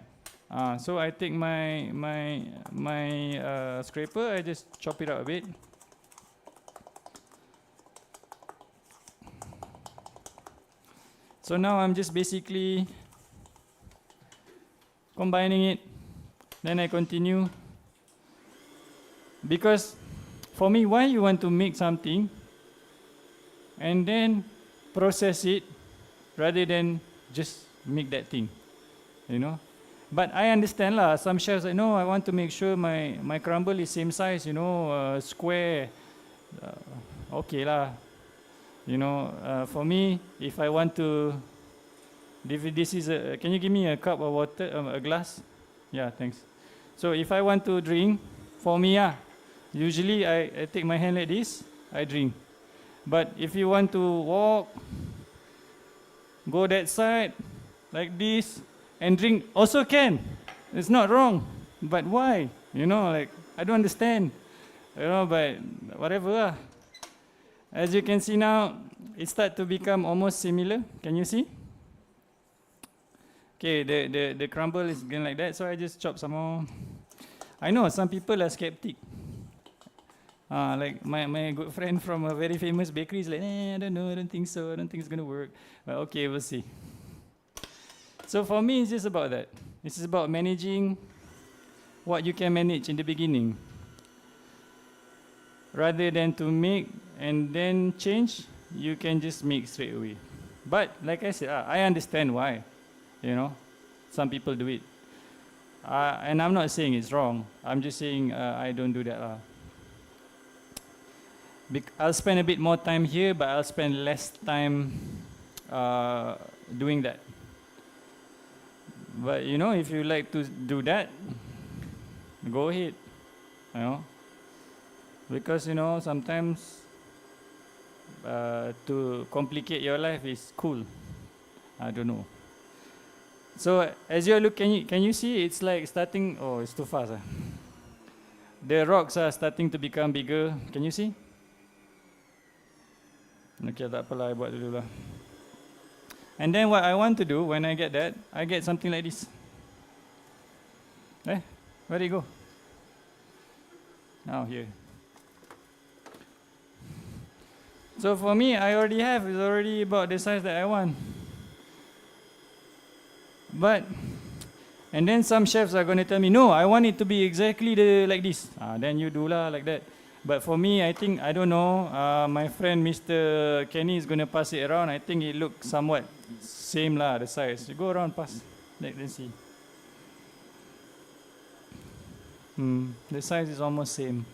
So I take my scraper, I just chop it out a bit. So now I'm just basically combining it. Then I continue. Because for me, why you want to make something and then process it rather than just make that thing, you know? But I understand lah, some chefs say, no, I want to make sure my crumble is same size, you know, square. Okay lah. You know, for me, if I want to, if this is a, can you give me a cup of water, a glass? Yeah, thanks. So if I want to drink, for me, usually I take my hand like this, I drink. But if you want to walk, go that side, like this, and drink, also can. It's not wrong. But why? You know, like, I don't understand. You know, but whatever. As you can see now, it starts to become almost similar. Can you see? Okay, the crumble is going like that, so I just chop some more. I know some people are skeptic. Like my good friend from a very famous bakery is like, I don't know, I don't think so, I don't think it's going to work. But okay, we'll see. So for me, it's just about that. It's just about managing what you can manage in the beginning. Rather than to make and then change, you can just make straight away. But like I said, I understand why. You know, some people do it. And I'm not saying it's wrong. I'm just saying I don't do that. I'll spend a bit more time here, but I'll spend less time doing that. But you know, if you like to do that, go ahead. You know, because you know sometimes to complicate your life is cool. I don't know. So as you look, can you see? It's like starting. Oh, it's too fast. The rocks are starting to become bigger. Can you see? Okay, tak apalah, I buat dulu lah. And then what I want to do when I get that, I get something like this. Where did it go? Now here. So for me, I already have, it's already about the size that I want. But, and then some chefs are going to tell me, no, I want it to be exactly like this. Then you do lah like that. But for me, I think, I don't know, my friend Mr. Kenny is going to pass it around. I think it looks somewhat same lah, the size. You go around, pass. Let's see. The size is almost same.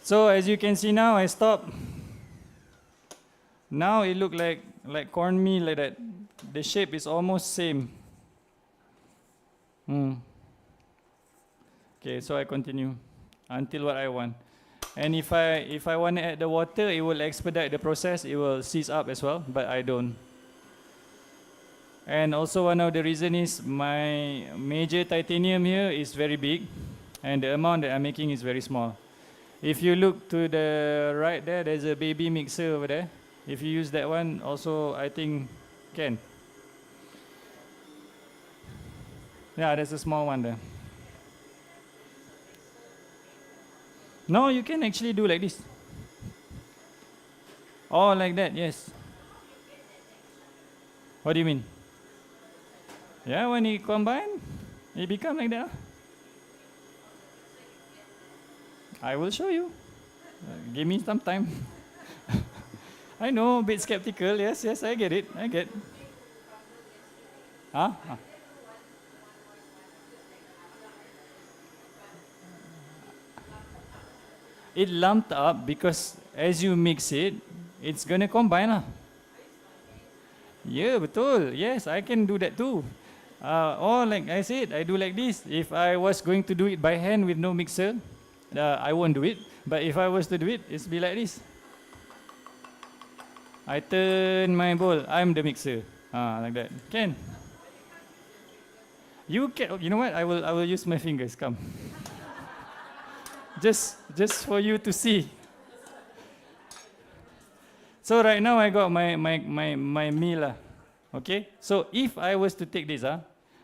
So as you can see now, I stop. Now it look like cornmeal like that. The shape is almost same. Okay, so I continue until what I want. And if I want to add the water, it will expedite the process. It will seize up as well, but I don't. And also one of the reason is my major titanium here is very big, and the amount that I'm making is very small. If you look to the right there, there's a baby mixer over there. If you use that one, also I think can. Yeah, there's a small one there. No, you can actually do like this. Oh, like that, yes. What do you mean? Yeah, when you combine, it become like that. I will show you. Give me some time. I know, a bit skeptical. Yes, I get it. I get. Huh? It lumped up because as you mix it, it's gonna combine lah. Yeah, betul. Yes, I can do that too. Or like I said, I do like this. If I was going to do it by hand with no mixer, I won't do it. But if I was to do it, it's be like this. I turn my bowl. I'm the mixer. Like that. Can. You can. You know what? I will use my fingers. Come. Just for you to see. So right now I got my meal. Okay. So if I was to take this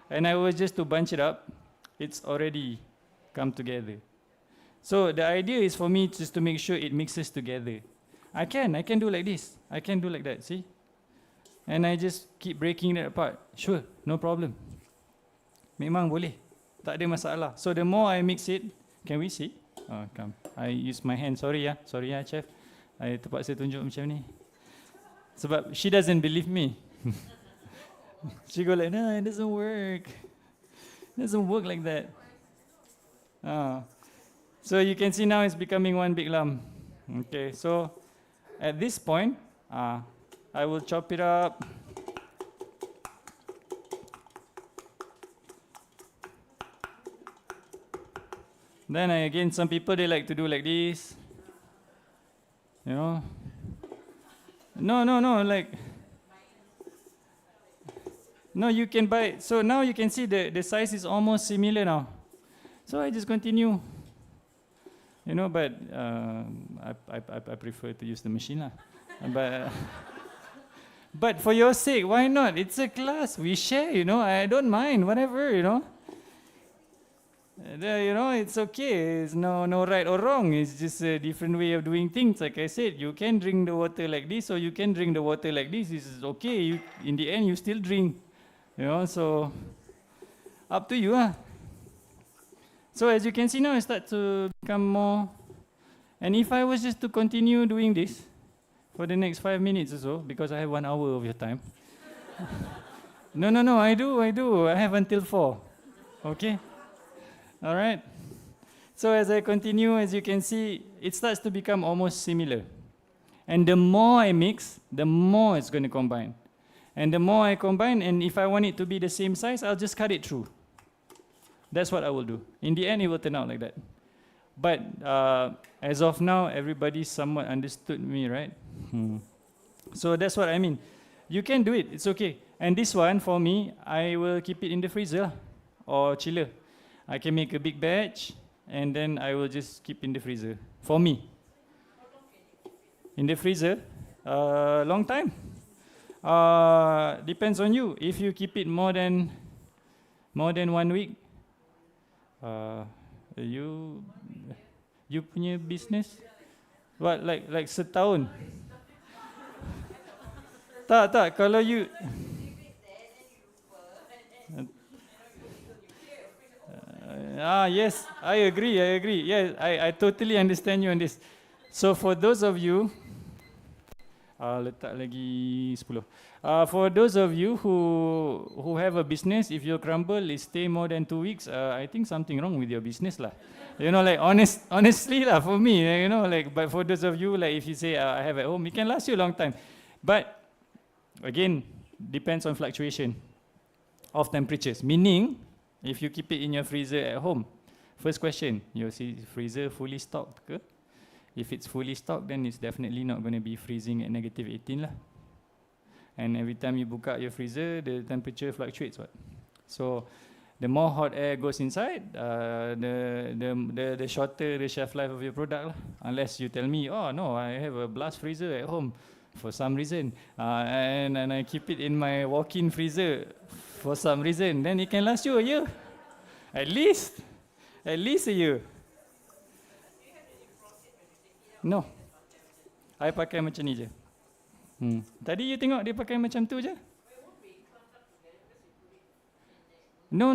and I was just to bunch it up, it's already come together. So the idea is for me just to make sure it mixes together. I can do like this. I can do like that. See? And I just keep breaking it apart. Sure, no problem. Memang boleh. Tak ada masalah. So the more I mix it, can we see? Come. I use my hand. Sorry ya, chef. I terpaksa tunjuk macam ni. Sebab she doesn't believe me. She go like, no, it doesn't work. It doesn't work like that. So you can see now it's becoming one big lump. Okay, so at this point, I will chop it up. Then again, some people, they like to do like this. You know? No, like... No, you can buy... So now you can see the size is almost similar now. So I just continue. You know, but I prefer to use the machine lah. But for your sake, why not? It's a class. We share, you know. I don't mind, whatever, you know. You know, it's okay. It's no right or wrong. It's just a different way of doing things. Like I said, you can drink the water like this, or you can drink the water like this. It's okay. In the end, you still drink. You know, so up to you. So as you can see now, I start to become more. And if I was just to continue doing this for the next 5 minutes or so, because I have 1 hour of your time. No, I do. I have until 4. Okay? All right. So as I continue, as you can see, it starts to become almost similar. And the more I mix, the more it's going to combine. And the more I combine, and if I want it to be the same size, I'll just cut it through. That's what I will do. In the end, it will turn out like that. But as of now, everybody somewhat understood me, right? So that's what I mean. You can do it. It's okay. And this one, for me, I will keep it in the freezer or chiller. I can make a big batch, and then I will just keep in the freezer. For me. In the freezer, long time. Depends on you. If you keep it more than 1 week, you punya business? What, like setahun? Tak, kalau you... Yes, I agree. Yes, I totally understand you on this. So for those of you, letak lagi 10. For those of you who have a business, if your crumble is stay more than 2 weeks, I think something wrong with your business lah. You know, like honestly lah, for me, you know, like, but for those of you, like if you say I have at home, it can last you a long time. But again, depends on fluctuation of temperatures. Meaning, if you keep it in your freezer at home, first question, your freezer fully stocked ke? If it's fully stocked, then it's definitely not going to be freezing at negative 18 lah. And every time you book out your freezer, the temperature fluctuates. What? So the more hot air goes inside, the shorter the shelf life of your product lah. Unless you tell me, oh no, I have a blast freezer at home for some reason, and I keep it in my walk-in freezer for some reason, then it can last you a year, at least a year. No, I pakai macam ni je. Tadi you tengok dia pakai macam tu je. No.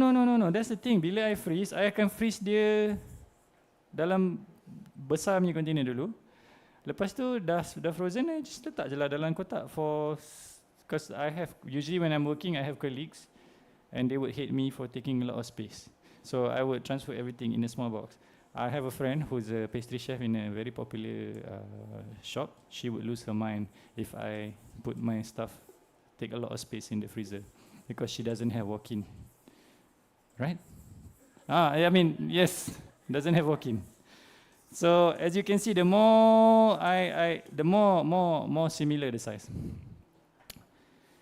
That's the thing. Bila I freeze, I akan freeze dia dalam besar punya container dulu. Lepas tu dah frozen, I just letak je lah dalam kotak because I have, usually when I'm working, I have colleagues and they would hate me for taking a lot of space. So I would transfer everything in a small box. I have a friend who's a pastry chef in a very popular shop. She would lose her mind if I put my stuff, take a lot of space in the freezer, because she doesn't have walk-in. Right? I mean, yes, doesn't have walk-in. So as you can see, the more the more similar the size.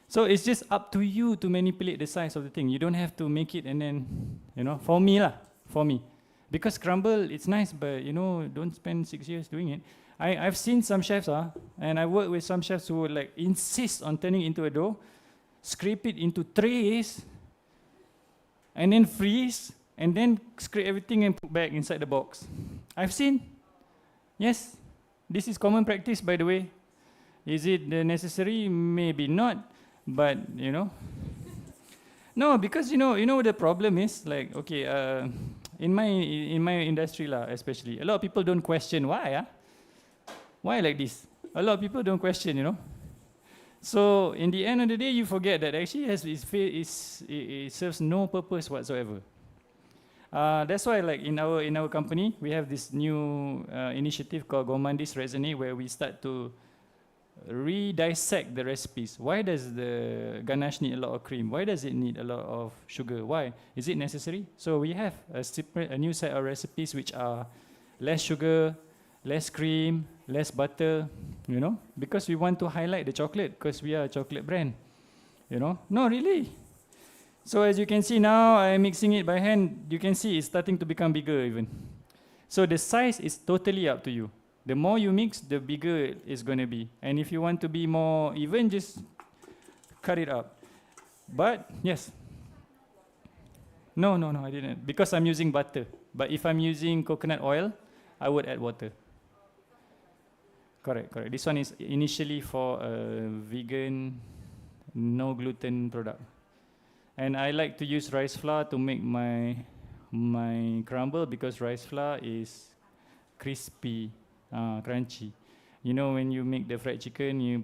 So it's just up to you to manipulate the size of the thing. You don't have to make it and then, you know, for me. Because crumble, it's nice, but you know, don't spend 6 years doing it. I've seen some chefs, and I work with some chefs who would like insist on turning into a dough, scrape it into trays, and then freeze, and then scrape everything and put back inside the box. I've seen. Yes, this is common practice, by the way. Is it necessary? Maybe not, but you know. No, because you know the problem is like, okay, in my industry lah, especially, a lot of people don't question why. Why like this? A lot of people don't question, you know. So in the end of the day, you forget that actually it serves no purpose whatsoever. That's why, like in our company, we have this new initiative called Gomandis Resonate, where we start to re-dissect the recipes. Why does the ganache need a lot of cream? Why does it need a lot of sugar? Why? Is it necessary? So we have a new set of recipes which are less sugar, less cream, less butter, you know, because we want to highlight the chocolate, because we are a chocolate brand, you know. No, really. So as you can see now, I'm mixing it by hand. You can see it's starting to become bigger even. So the size is totally up to you. The more you mix, the bigger it's going to be. And if you want to be more even, just cut it up. But yes. No, I didn't. Because I'm using butter. But if I'm using coconut oil, I would add water. Correct. This one is initially for a vegan, no gluten product. And I like to use rice flour to make my crumble, because rice flour is crispy, crunchy. You know, when you make the fried chicken, you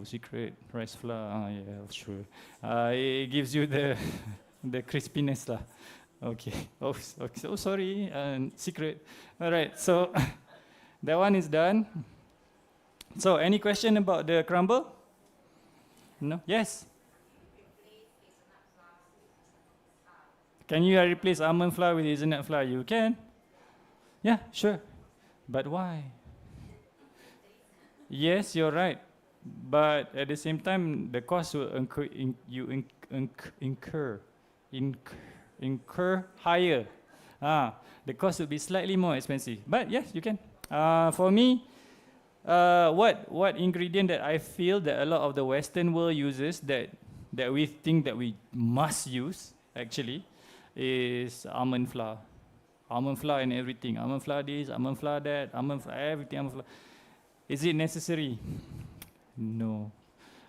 secret rice flour. Yeah, sure. It gives you the crispiness lah. Okay. Oh, sorry. Secret. All right. So that one is done. So any question about the crumble? No. Yes. Can you replace almond flour with hazelnut flour? You can. Yeah, sure. But why? Yes, you're right. But at the same time, the cost will incur higher. The cost will be slightly more expensive. But yes, you can. For me, what ingredient that I feel that a lot of the Western world uses that we think that we must use actually is almond flour. Almond flour and everything. Almond flour this, almond flour that, everything almond flour. Is it necessary? No.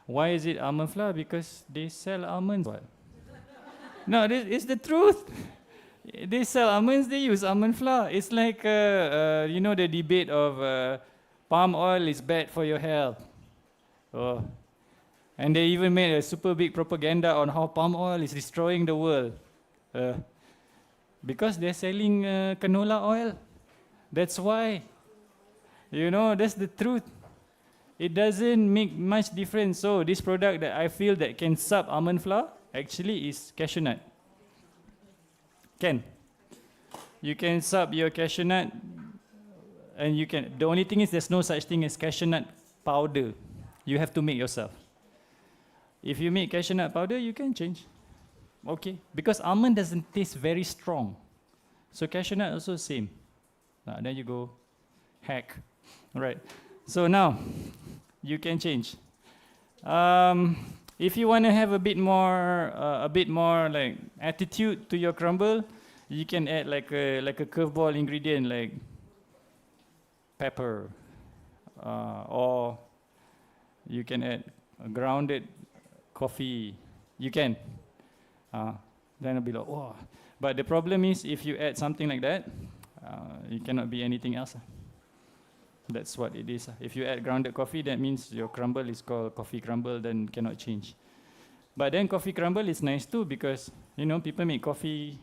Why is it almond flour? Because they sell almonds. What? No, this is the truth. They sell almonds, they use almond flour. It's like, you know, the debate of palm oil is bad for your health. Oh. And they even made a super big propaganda on how palm oil is destroying the world. Because they're selling canola oil. That's why. You know, that's the truth. It doesn't make much difference. So this product that I feel that can sub almond flour actually is cashew nut. Can. You can sub your cashew nut, and you can. The only thing is there's no such thing as cashew nut powder. You have to make yourself. If you make cashew nut powder, you can change. Okay, because almond doesn't taste very strong. So cashew nut also same. Then you go hack. Right. So now you can change. If you want to have a bit more like attitude to your crumble, you can add like a curveball ingredient like pepper, or you can add a grounded coffee. You can. Then it'll be like, oh. But the problem is if you add something like that, it cannot be anything else. That's what it is. If you add grounded coffee, that means your crumble is called coffee crumble, then cannot change. But then coffee crumble is nice too because, you know, people make coffee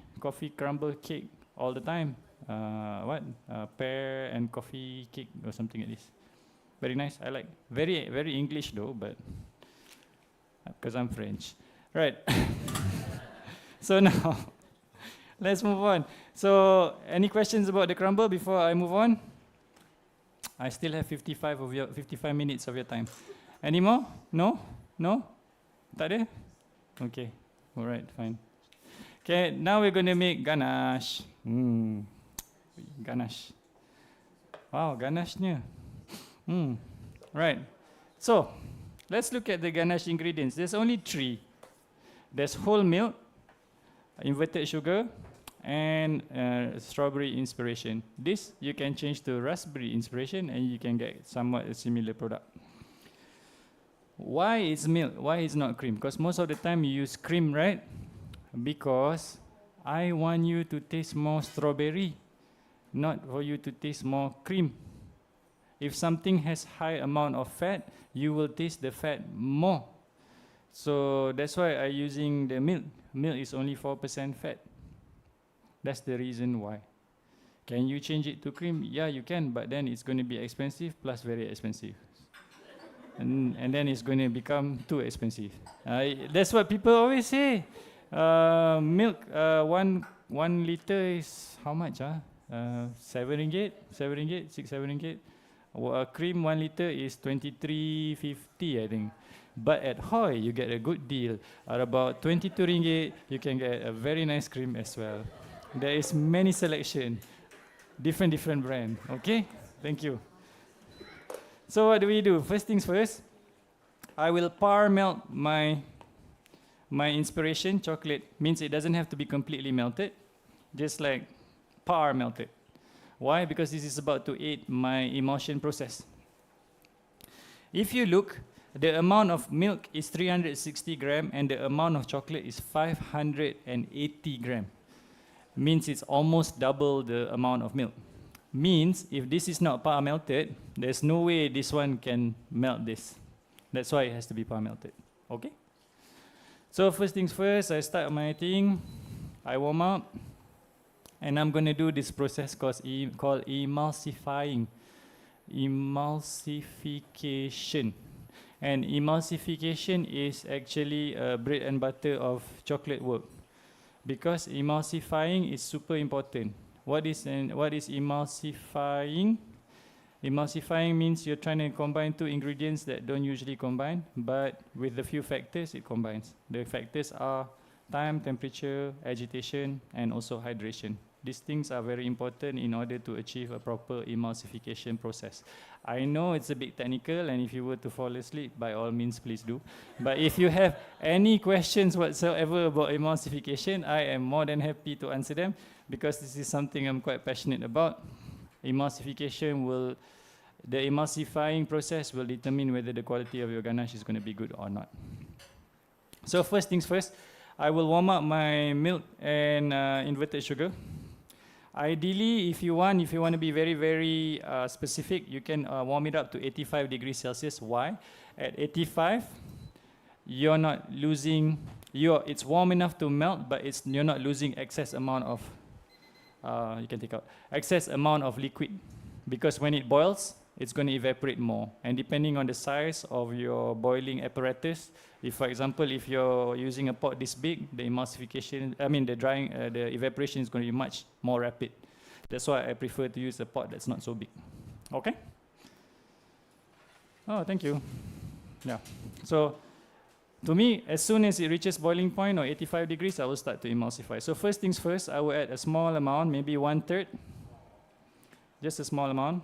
crumble cake all the time. Pear and coffee cake or something like this. Very nice, I like. Very, very English though, but because I'm French. Right. So now, let's move on. So, any questions about the crumble before I move on? I still have 55 minutes of your time. Any more? No? No? Tak ada? Okay. All right, fine. Okay, now we're going to make ganache. Ganache. Wow, ganache-nya. Right. So, let's look at the ganache ingredients. There's only 3. There's whole milk, inverted sugar, and strawberry inspiration. This you can change to raspberry inspiration and you can get somewhat a similar product. Why is milk? Why is not cream? Because most of the time you use cream, right? Because I want you to taste more strawberry, not for you to taste more cream. If something has high amount of fat, you will taste the fat more. So that's why I'm using the milk. Milk is only 4% fat. That's the reason why. Can you change it to cream? Yeah, you can, but then it's going to be expensive plus very expensive. And then it's going to become too expensive. That's what people always say. Milk, 1 liter is how much? 7 ringgit, 6, 7 ringgit. Cream 1 liter is 23.50, I think. But at Hoi, you get a good deal. At about 22 ringgit, you can get a very nice cream as well. There is many selection, different brand. Okay, thank you. So what do? First things first, I will par melt my inspiration chocolate. Means it doesn't have to be completely melted, just like par melted. Why? Because this is about to aid my emulsion process. If you look, the amount of milk is 360 gram and the amount of chocolate is 580 gram. Means it's almost double the amount of milk. Means if this is not par melted, there's no way this one can melt this. That's why it has to be par melted. Okay? So first things first, I start my thing. I warm up. And I'm going to do this process called emulsifying. Emulsification. And emulsification is actually bread and butter of chocolate work. Because emulsifying is super important. What is emulsifying? Emulsifying means you're trying to combine 2 ingredients that don't usually combine, but with a few factors it combines. The factors are time, temperature, agitation, and also hydration. These things are very important in order to achieve a proper emulsification process. I know it's a bit technical, and if you were to fall asleep, by all means, please do. But if you have any questions whatsoever about emulsification, I am more than happy to answer them, because this is something I'm quite passionate about. The emulsifying process will determine whether the quality of your ganache is going to be good or not. So first things first, I will warm up my milk and inverted sugar. Ideally, if you want to be very, very specific, you can warm it up to 85 degrees Celsius. Why? At 85, you're not losing, it's warm enough to melt, but you're not losing excess amount of, you can take out, excess amount of liquid. Because when it boils, it's going to evaporate more. And depending on the size of your boiling apparatus, if for example, if you're using a pot this big, the emulsification, the evaporation is going to be much more rapid. That's why I prefer to use a pot that's not so big. Okay? Oh, thank you. Yeah. So, to me, as soon as it reaches boiling point or 85 degrees, I will start to emulsify. So first things first, I will add a small amount, maybe 1/3. Just a small amount.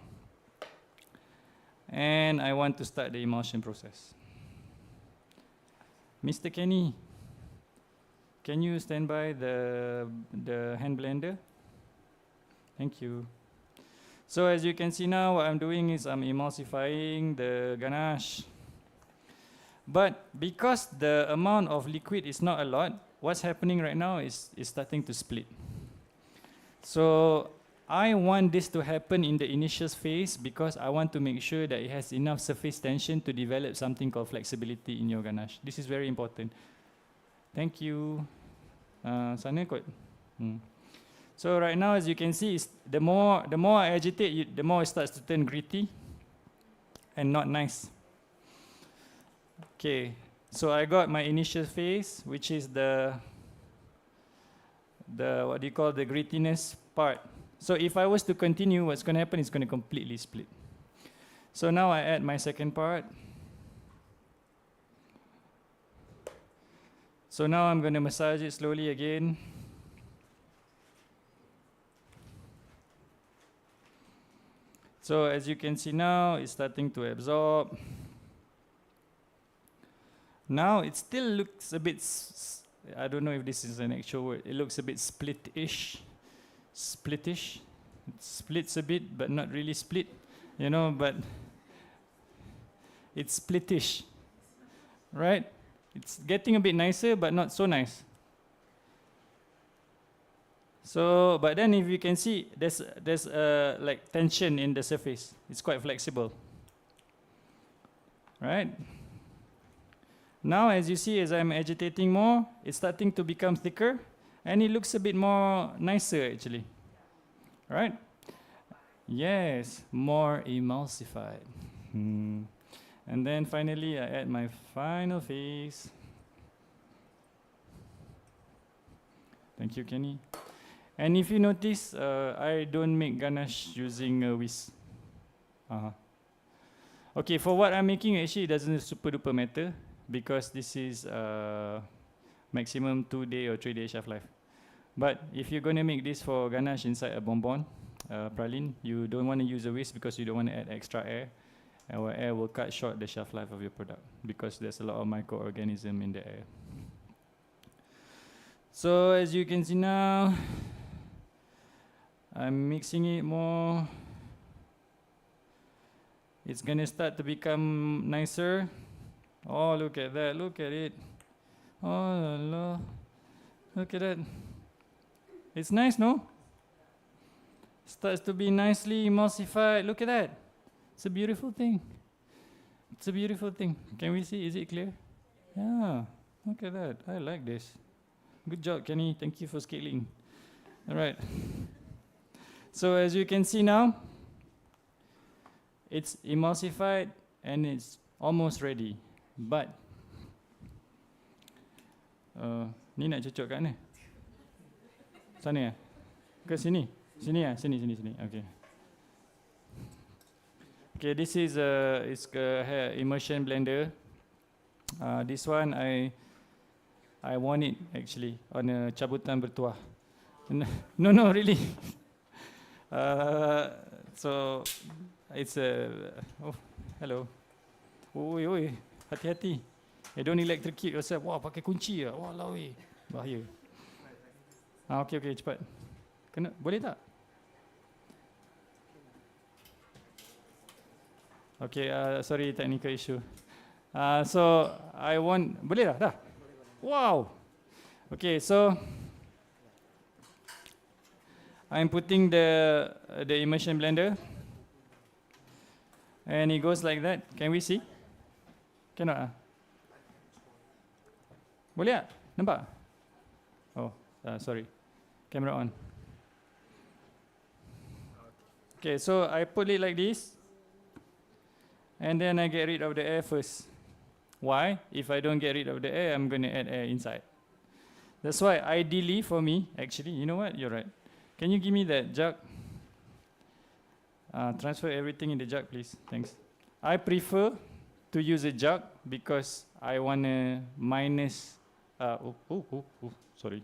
And I want to start the emulsion process. Mr. Kenny, can you stand by the hand blender? Thank you. So as you can see now, what I'm doing is I'm emulsifying the ganache. But because the amount of liquid is not a lot, what's happening right now is starting to split. So I want this to happen in the initial phase because I want to make sure that it has enough surface tension to develop something called flexibility in your ganache. This is very important. Thank you. Sana kot. So right now, as you can see, the more I agitate, the more it starts to turn gritty and not nice. Okay, so I got my initial phase, which is the what do you call the grittiness part. So if I was to continue, what's going to happen is going to completely split. So now I add my second part. So now I'm going to massage it slowly again. So as you can see now, it's starting to absorb. Now it still looks a bit, I don't know if this is an actual word, it looks a bit splitish. It splits a bit, but not really split, you know, but it's splitish, right? It's getting a bit nicer, but not so nice. So, but then if you can see, there's like tension in the surface. It's quite flexible, right? Now, as you see, as I'm agitating more, it's starting to become thicker, and it looks a bit more nicer actually, right? Yes, more emulsified. And then finally, I add my final phase. Thank you, Kenny. And if you notice, I don't make ganache using a whisk. Okay, for what I'm making, actually, it doesn't super duper matter because this is maximum 2-day or 3-day shelf life. But if you're going to make this for ganache inside a bonbon, praline, you don't want to use a whisk because you don't want to add extra air. Our air will cut short the shelf life of your product because there's a lot of microorganisms in the air. So as you can see now, I'm mixing it more. It's going to start to become nicer. Oh, look at that, look at it. Oh, la, la. Look at that. It's nice, no? Starts to be nicely emulsified. Look at that. It's a beautiful thing. It's a beautiful thing. Can we see? Is it clear? Yeah, look at that. I like this. Good job, Kenny. Thank you for scaling. All right. So as you can see now, it's emulsified and it's almost ready. But, ni nak cucuk kat mana? Sana ya? Ke sini? Sini ya? Sini. Okay. Okay, this is it's a immersion blender. This one I won it actually on a cabutan bertuah. No, really. So it's a oh hello. Oi, hati-hati. Don't electrocute yourself. Wah, pakai kunci ah. Walau bahaya. Okay, cepat. Kena boleh tak? Okay, sorry, technical issue. So I want, boleh dah? Wow. Okay, so I'm putting the immersion blender, and it goes like that. Can we see? Cannot. Boleh tak? Nampak? Oh, sorry. Camera on. Okay, so I put it like this, and then I get rid of the air first. Why? If I don't get rid of the air, I'm going to add air inside. That's why ideally for me, actually, you know what? You're right. Can you give me that jug? Transfer everything in the jug, please. Thanks. I prefer to use a jug because I want to minus... sorry.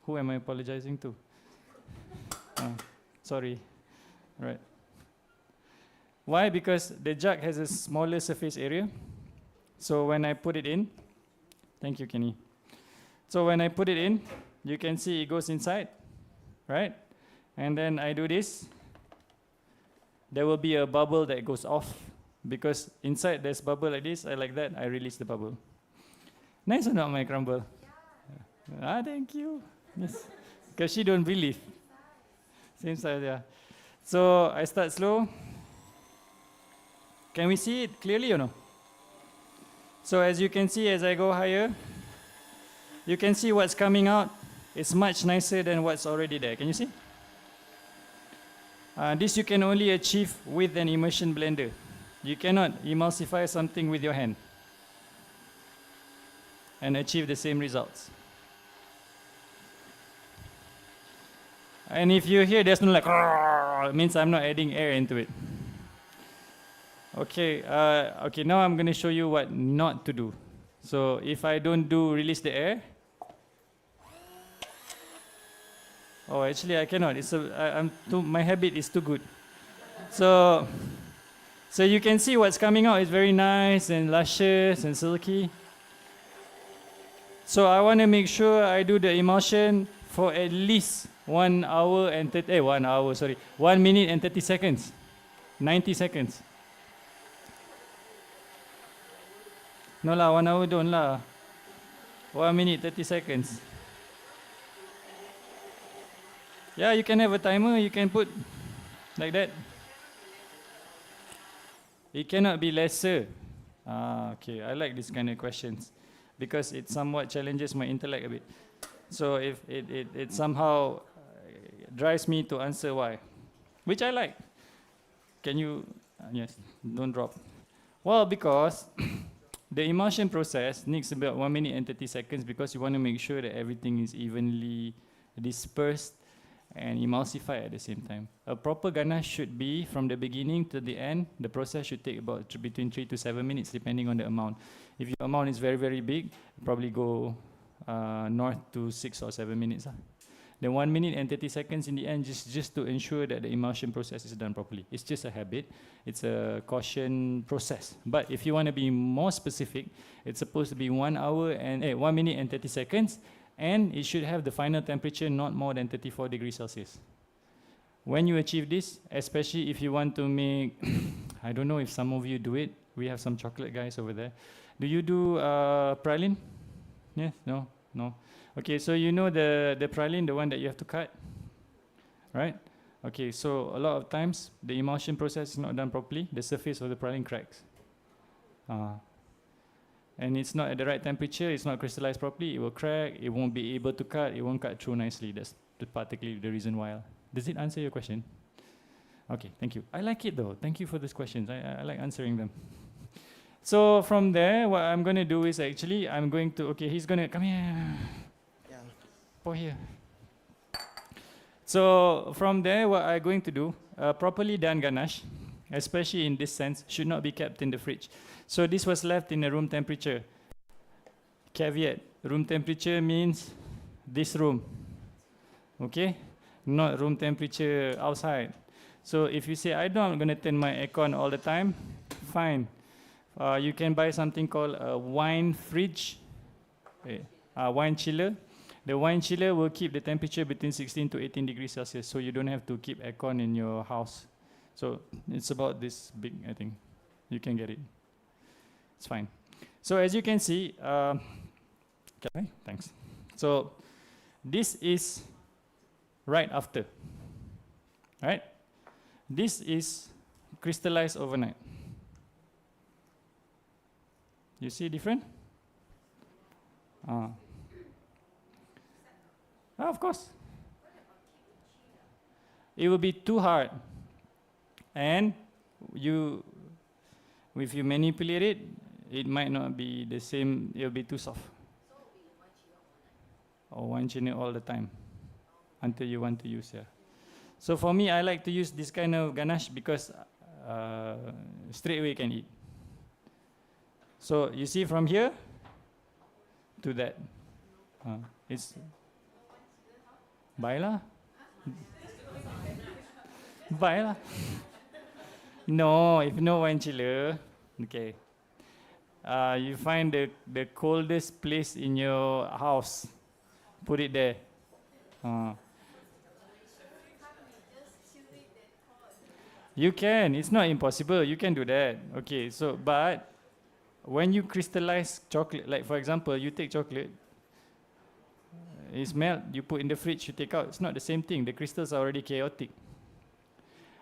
Who am I apologizing to? Sorry. Right. Why? Because the jug has a smaller surface area. So when I put it in, thank you, Kenny. So when I put it in, you can see it goes inside, right? And then I do this. There will be a bubble that goes off because inside there's bubble like this. I like that. I release the bubble. Nice or not, my crumble? Yeah. Thank you. Yes. Because she don't believe. Same size, yeah. So I start slow. Can we see it clearly or no? So as you can see, as I go higher, you can see what's coming out. It's much nicer than what's already there. Can you see? This you can only achieve with an immersion blender. You cannot emulsify something with your hand and achieve the same results. And if you hear there's no like, it means I'm not adding air into it. Okay, okay, now I'm going to show you what not to do. So if I don't release the air, oh, actually I cannot. My habit is too good. So you can see what's coming out is very nice and luscious and silky. So I want to make sure I do the emulsion for at least 1 minute and 30 seconds, 90 seconds. No lah, 1 hour don't lah. 1 minute, 30 seconds. Yeah, you can have a timer, you can put like that. It cannot be lesser. Okay, I like this kind of questions because it somewhat challenges my intellect a bit. So if it somehow drives me to answer why, which I like. Can you, yes, don't drop. Well, because the emulsion process needs about 1 minute and 30 seconds because you want to make sure that everything is evenly dispersed and emulsified at the same time. A proper ganache should be from the beginning to the end. The process should take about between 3 to 7 minutes depending on the amount. If your amount is very, very big, probably go north to 6 or 7 minutes. Then 1 minute and 30 seconds in the end just to ensure that the emulsion process is done properly. It's just a habit. It's a caution process. But if you want to be more specific, it's supposed to be 1 minute and 30 seconds, and it should have the final temperature not more than 34 degrees Celsius. When you achieve this, especially if you want to make, I don't know if some of you do it. We have some chocolate guys over there. Do you do praline? Yes? No? No? Okay, so you know the praline, the one that you have to cut, right? Okay, so a lot of times the emulsion process is not done properly. The surface of the praline cracks. And it's not at the right temperature, it's not crystallized properly, it will crack, it won't be able to cut, it won't cut through nicely. That's particularly the reason why. Does it answer your question? Okay, thank you. I like it though. Thank you for these questions. I like answering them. So from there, what I'm going to do is actually, I'm going to, okay, he's going to, come here. Yeah. Pour here. So from there, what I'm going to do, properly done ganache, especially in this sense, should not be kept in the fridge. So this was left in a room temperature. Caveat, room temperature means this room, okay? Not room temperature outside. So if you say, I'm going to turn my aircon all the time, fine. You can buy something called a wine fridge, wine chiller. The wine chiller will keep the temperature between 16 to 18 degrees Celsius, so you don't have to keep aircon in your house. So it's about this big, I think. You can get it. It's fine. So as you can see, okay, thanks. So this is right after, right? This is crystallized overnight. You see different? Of course. It will be too hard. And if you manipulate it, it might not be the same, it will be too soft. Or one channel all the time until you want to use. Yeah. So for me, I like to use this kind of ganache because straight away you can eat. So you see from here to that. It's buy lah. Buy lah. No, if no wine chiller, okay. You find the coldest place in your house. Put it there. You can. It's not impossible. You can do that. Okay. So, but when you crystallize chocolate, like for example, you take chocolate, it's melt. You put in the fridge. You take out. It's not the same thing. The crystals are already chaotic.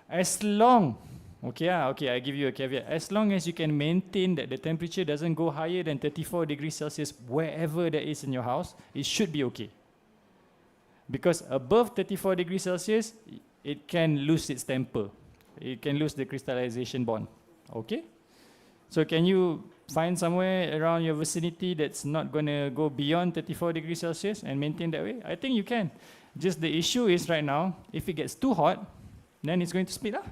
As long, okay, I give you a caveat. As long as you can maintain that the temperature doesn't go higher than 34 degrees Celsius wherever that is in your house, it should be okay. Because above 34 degrees Celsius, it can lose its temper. It can lose the crystallization bond. Okay? So can you find somewhere around your vicinity that's not going to go beyond 34 degrees Celsius and maintain that way? I think you can. Just the issue is right now, if it gets too hot, then it's going to split up.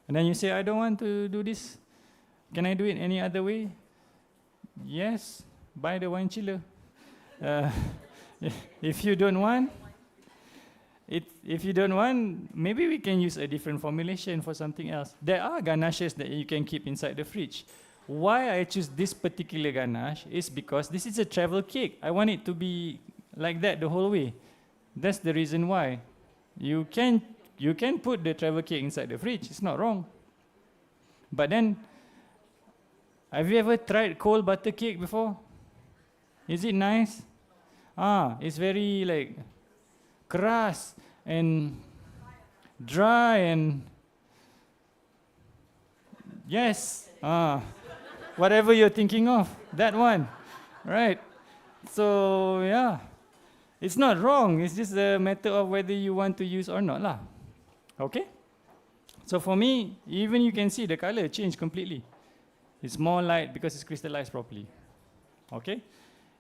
And then you say, I don't want to do this. Can I do it any other way? Yes, buy the wine chiller. If you don't want, maybe we can use a different formulation for something else. There are ganaches that you can keep inside the fridge. Why I choose this particular ganache is because this is a travel cake. I want it to be like that the whole way. That's the reason why. You can put the travel cake inside the fridge. It's not wrong. But then, have you ever tried cold butter cake before? Is it nice? It's very like keras and dry and yes, whatever you're thinking of, that one, right? So yeah, it's not wrong. It's just a matter of whether you want to use or not lah. Okay. So for me, even you can see the color change completely. It's more light because it's crystallized properly. Okay.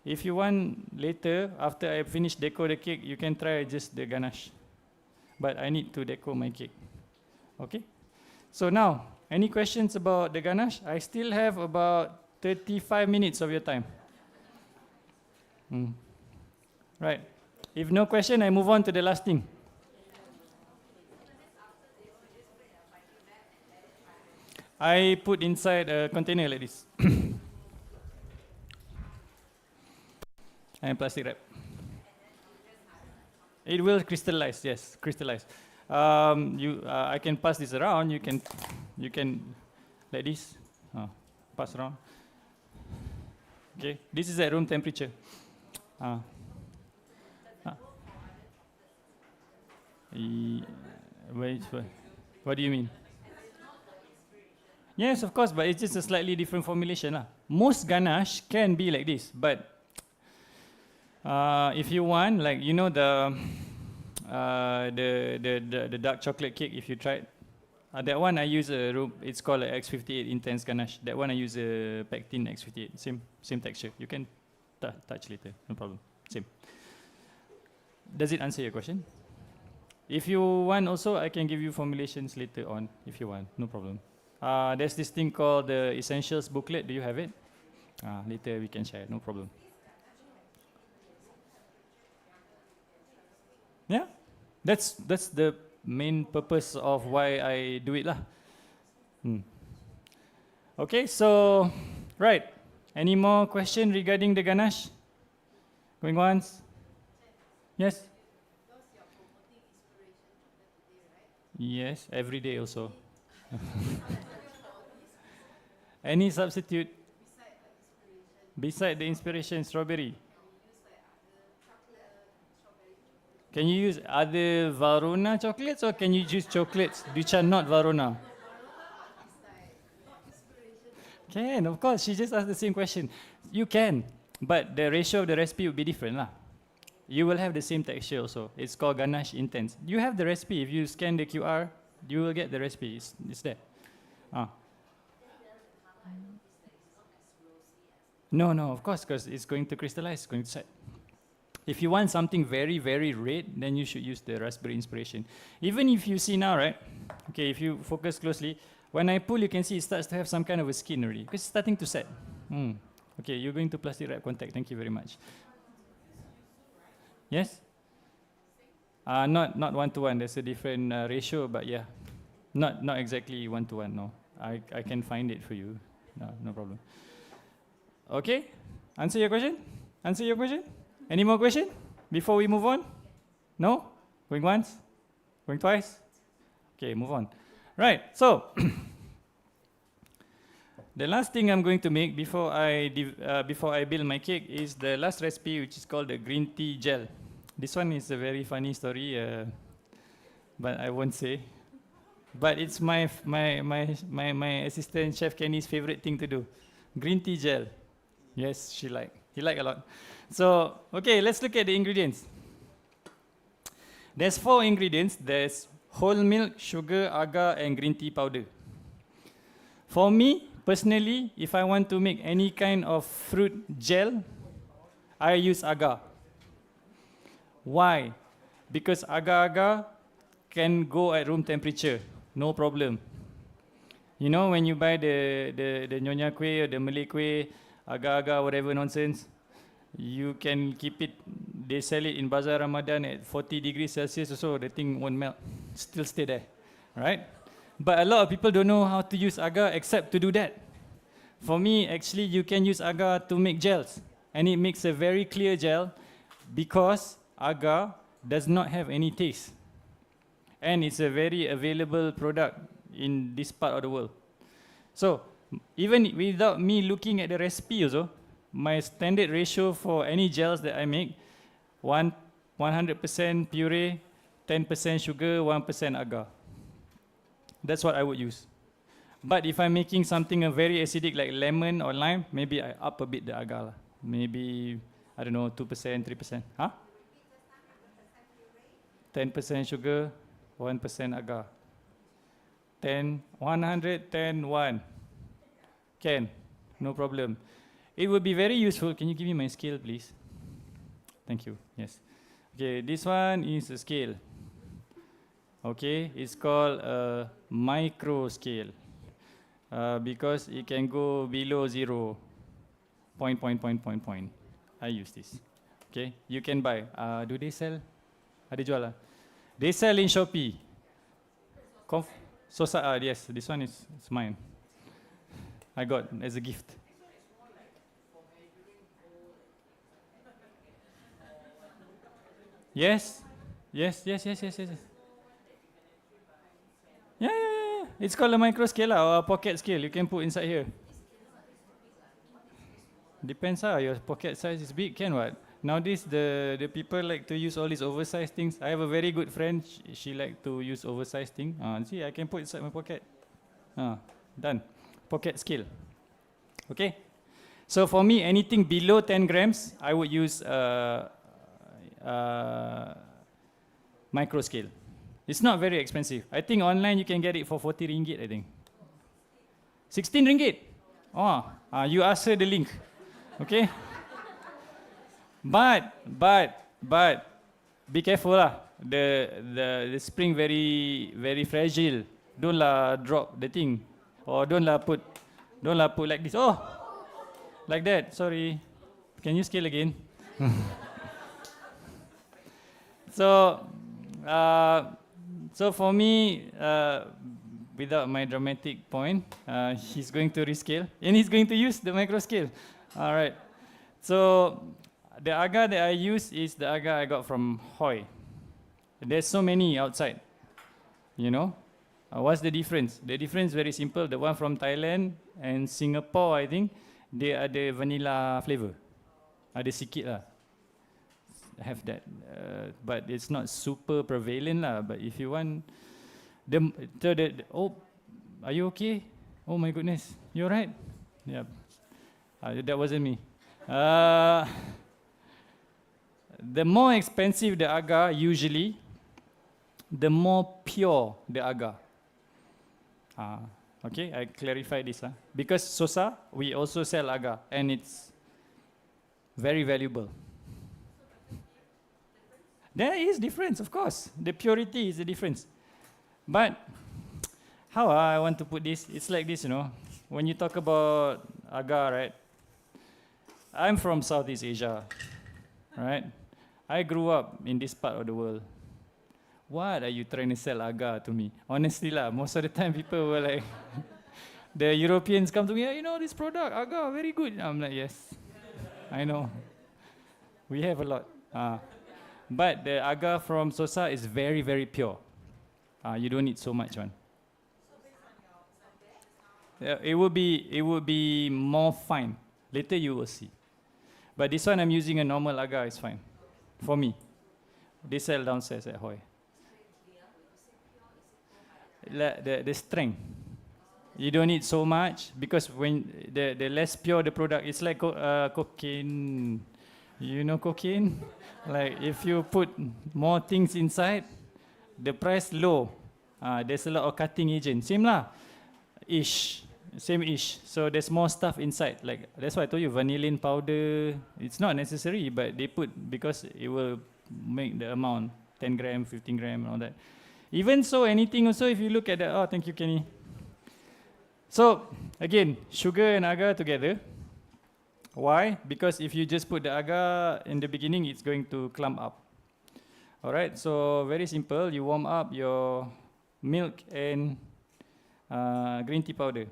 If you want later, after I finish deco the cake, you can try just the ganache. But I need to deco my cake. Okay? So now, any questions about the ganache? I still have about 35 minutes of your time. Right. If no question, I move on to the last thing. I put inside a container like this. And plastic wrap. It will crystallize, yes, crystallize. I can pass this around. You can like this, pass around. Okay, this is at room temperature. What do you mean? Yes, of course, but it's just a slightly different formulation lah. Most ganache can be like this, but if you want, like you know the dark chocolate cake, if you tried, that one I use it's called a X58 intense ganache. That one I use a pectin X58, same texture. You can touch later, no problem. Same. Does it answer your question? If you want, also I can give you formulations later on if you want, no problem. There's this thing called the Essentials booklet. Do you have it? Later we can share, no problem. Yeah, that's the main purpose of why I do it lah. Okay, so right. Any more question regarding the ganache? Going once? Yes. Yes, every day also. Any substitute beside the inspiration strawberry? Can you use other Valrhona chocolates or can you use chocolates which are not Valrhona? Can, of course. She just asked the same question. You can, but the ratio of the recipe will be different lah. You will have the same texture also. It's called ganache intense. You have the recipe. If you scan the QR, you will get the recipe. It's there. No, of course, because it's going to crystallize, it's going to set. If you want something very, very red, then you should use the raspberry inspiration. Even if you see now, right? Okay, if you focus closely, when I pull, you can see it starts to have some kind of a skin already, because it's starting to set. Okay, you're going to plastic wrap contact. Thank you very much. Yes? Not 1-to-1. There's a different ratio, but yeah, not exactly 1-to-1. No, I can find it for you. No problem. Okay, answer your question. Any more question before we move on? No? Going once? Going twice? Okay, move on. Right, so the last thing I'm going to make before I build my cake is the last recipe, which is called the green tea gel. This one is a very funny story, but I won't say. But it's my assistant chef Kenny's favorite thing to do. Green tea gel. Yes, he like a lot. So, okay, let's look at the ingredients. There's 4 ingredients. There's whole milk, sugar, agar, and green tea powder. For me, personally, if I want to make any kind of fruit gel, I use agar. Why? Because agar-agar can go at room temperature, no problem. You know, when you buy the Nyonya Kueh or the Malay Kueh, agar-agar, whatever nonsense, you can keep it, they sell it in Bazaar Ramadan at 40 degrees Celsius or so, the thing won't melt, still stay there, right? But a lot of people don't know how to use agar except to do that. For me, actually, you can use agar to make gels, and it makes a very clear gel because agar does not have any taste. And it's a very available product in this part of the world. So, even without me looking at the recipe also, my standard ratio for any gels that I make, 100% puree, 10% sugar, 1% agar. That's what I would use. But if I'm making something very acidic like lemon or lime, maybe I up a bit the agar lah. Maybe, I don't know, 2%, 3%. Huh? 10% sugar, 1% agar. 100, 10, 1. Can, no problem. It would be very useful. Can you give me my scale, please? Thank you. Yes. Okay, this one is a scale. Okay, it's called a micro scale because it can go below 0. Point. I use this. Okay, you can buy. Do they sell? Ada jual lah. They sell in Shopee. Yes, this one is mine. I got as a gift. Yes. Yeah. It's called a micro scale or a pocket scale. You can put inside here. Depends your pocket size is big, can what? Nowadays the people like to use all these oversized things. I have a very good friend, she like to use oversized thing. See, I can put inside my pocket. Done. Pocket scale. Okay. So for me, anything below 10 grams, I would use micro scale. It's not very expensive. I think online you can get it for 40 ringgit, I think. 16 ringgit. You ask her the link. Okay. But be careful lah. The spring very fragile. Don't drop the thing, or don't put like this. Like that. Sorry. Can you scale again? So for me, without my dramatic point, he's going to rescale and he's going to use the micro scale. All right. So the agar that I use is the agar I got from Hoi. There's so many outside. You know, what's the difference? The difference is very simple. The one from Thailand and Singapore, I think, they are the vanilla flavor. Ada sikit lah. have that, but it's not super prevalent lah. But if you want, oh, are you okay? Oh my goodness, you alright? Yeah, that wasn't me. The more expensive the agar, usually, the more pure the agar. Okay, I clarify this. Because Sosa, we also sell agar, and it's very valuable. There is difference, of course. The purity is the difference. But how I want to put this, it's like this, you know. When you talk about agar, right? I'm from Southeast Asia, right? I grew up in this part of the world. What are you trying to sell agar to me? Honestly lah, most of the time people were like, the Europeans come to me, you know this product, agar, very good. I'm like, yes, I know. We have a lot. But the agar from Sosa is very, very pure. You don't need so much one. It will be more fine. Later you will see. But this one I'm using a normal agar, it's fine. For me. They sell downstairs at Hoi. The strength. You don't need so much because when the less pure the product, it's like cocaine. You know cocaine? Like if you put more things inside, the price low. There's a lot of cutting agent. Same lah. Same ish. So there's more stuff inside. Like that's why I told you vanillin powder. It's not necessary, but they put because it will make the amount 10 gram, 15 gram, and all that. Even so, anything also, if you look at that, oh, thank you, Kenny. So, again, sugar and agar together. Why? Because if you just put the agar in the beginning, it's going to clump up. Alright, so very simple. You warm up your milk and green tea powder.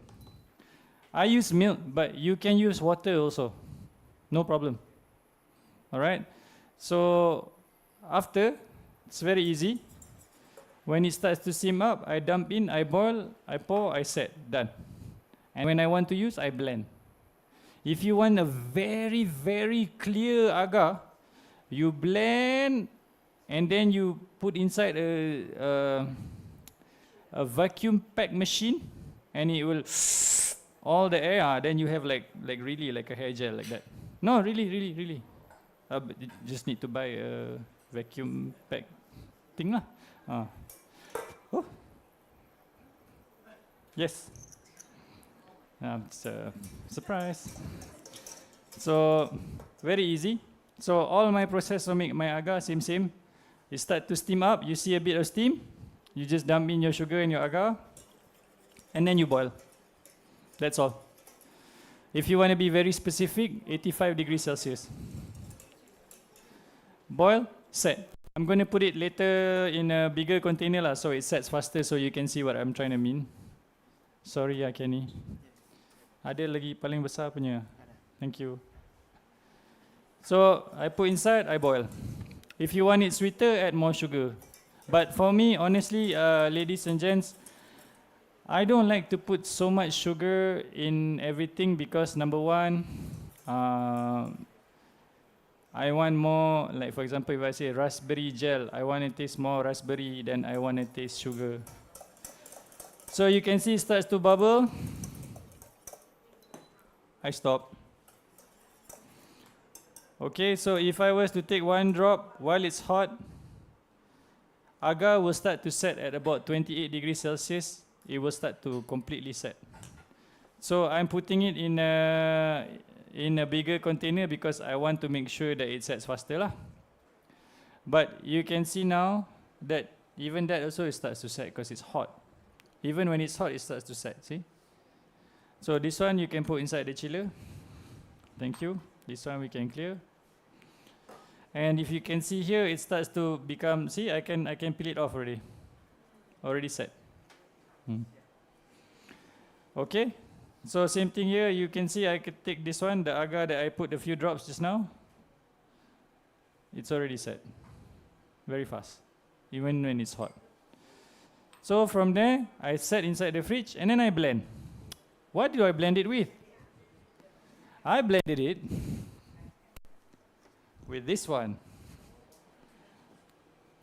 I use milk, but you can use water also. No problem. Alright, so after, it's very easy. When it starts to simmer up, I dump in, I boil, I pour, I set, done. And when I want to use, I blend. If you want a very, very clear agar, you blend and then you put inside a vacuum pack machine and it will all the air, then you have like really like a hair gel like that. No, really. But you just need to buy a vacuum pack thing lah. Oh. Yes. It's a surprise. So very easy. So all my process to make my agar same. You start to steam up. You see a bit of steam. You just dump in your sugar and your agar, and then you boil. That's all. If you want to be very specific, 85 degrees Celsius. Boil, set. I'm going to put it later in a bigger container lah, so it sets faster so you can see what I'm trying to mean. Sorry ya Kenny. Ada lagi paling besar punya. Thank you. So I put inside, I boil. If you want it sweeter, add more sugar. But for me, honestly, ladies and gents, I don't like to put so much sugar in everything because number one, I want more, like for example, if I say raspberry gel, I want to taste more raspberry than I want to taste sugar. So you can see it starts to bubble. I stop. Okay, so if I was to take one drop while it's hot, agar will start to set at about 28 degrees Celsius. It will start to completely set. So I'm putting it in a bigger container because I want to make sure that it sets faster lah. But you can see now that even that also it starts to set because it's hot. Even when it's hot, it starts to set, see? So this one you can put inside the chiller. Thank you. This one we can clear. And if you can see here, it starts to become, see, I can peel it off already. Already set. Okay. So same thing here, you can see I could take this one, the agar that I put a few drops just now. It's already set. Very fast, even when it's hot. So from there, I set inside the fridge and then I blend. What do I blend it with? I blended it with this one.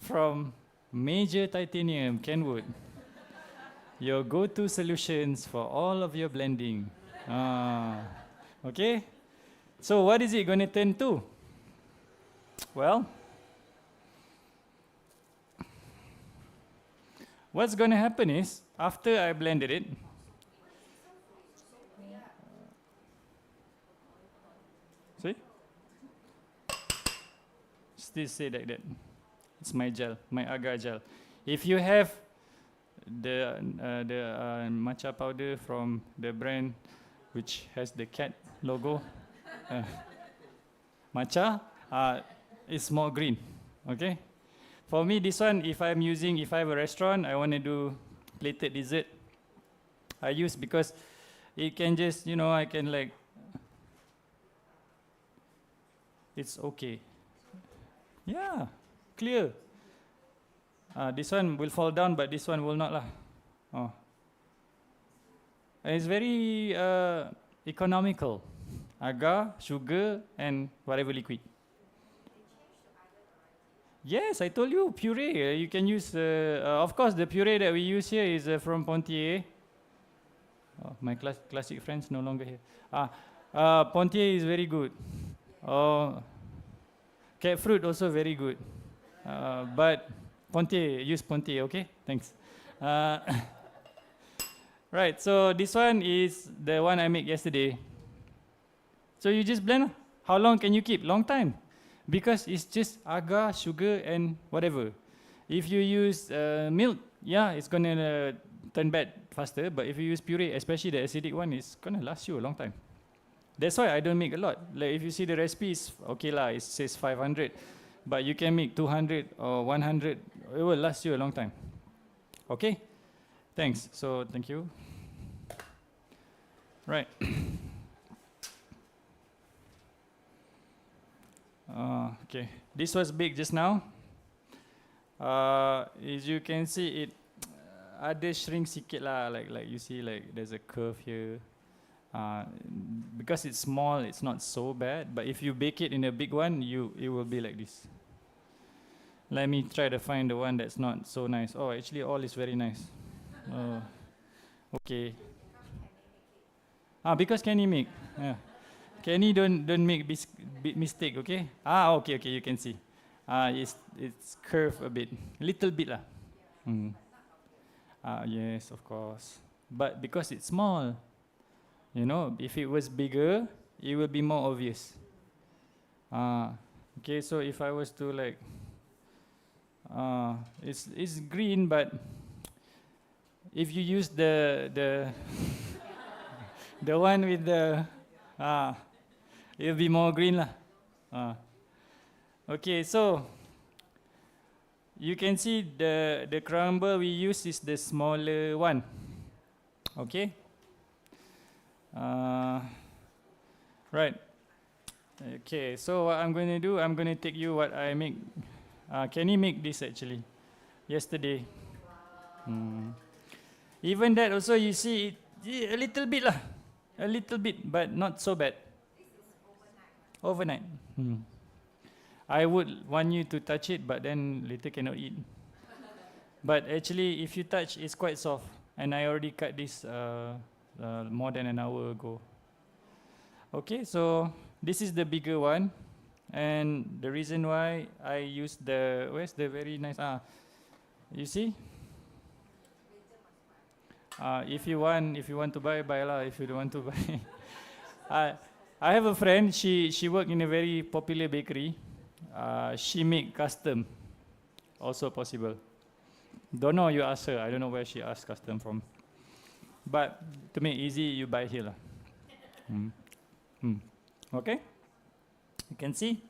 from Major Titanium, Kenwood. Your go-to solutions for all of your blending. Okay? So what is it going to turn to? Well, what's going to happen is, after I blended it, see? Still say like that. It's my gel, my agar gel. If you have the matcha powder from the brand which has the cat logo, matcha, it's more green. Okay? For me, this one, if I have a restaurant, I want to do plated dessert, I use because it can just, I can like, it's okay. Yeah, clear. This one will fall down, but this one will not lah. And it's very economical. Agar, sugar, and whatever liquid. Yes, I told you, puree. You can use, of course, the puree that we use here is from Pontier. My classic friends no longer here. Pontier is very good. Cat fruit also very good. But Pontier, use Pontier, okay? Thanks. Right, so this one is the one I made yesterday. So you just blend. How long can you keep? Long time. Because it's just agar, sugar, and whatever. If you use milk, yeah, it's gonna turn bad faster. But if you use puree, especially the acidic one, it's gonna last you a long time. That's why I don't make a lot. Like if you see the recipes, okay lah, it says 500, but you can make 200 or 100. It will last you a long time. Okay, thanks. So thank you. Right. Okay, this was big just now. As you can see, it ada shrink sikit lah. Like you see, like there's a curve here. Because it's small, it's not so bad. But if you bake it in a big one, it will be like this. Let me try to find the one that's not so nice. Oh, actually, all is very nice. Okay. Because Kenny make. Yeah. Kenny don't make big mistake, okay? Okay, you can see. It's curved a bit, little bit lah. Yes, of course. But because it's small, if it was bigger, it will be more obvious. Okay, so if I was to like, it's green, but if you use the the one with the it'll be more green lah. Okay, so you can see the crumble we use is the smaller one. Okay. Right. Okay, so what I'm going to do, I'm going to take you what I make. Kenny make this actually yesterday. Even that also you see a little bit lah. A little bit, but not so bad. Overnight. I would want you to touch it, but then later cannot eat. But actually, if you touch, it's quite soft. And I already cut this more than an hour ago. Okay, so this is the bigger one. And the reason why I use where's the very nice, you see? If you want to buy lah. If you don't want to buy, I have a friend. She work in a very popular bakery. She make custom, also possible. Don't know. You ask her. I don't know where she asked custom from. But to make easy, you buy here lah. Okay. You can see,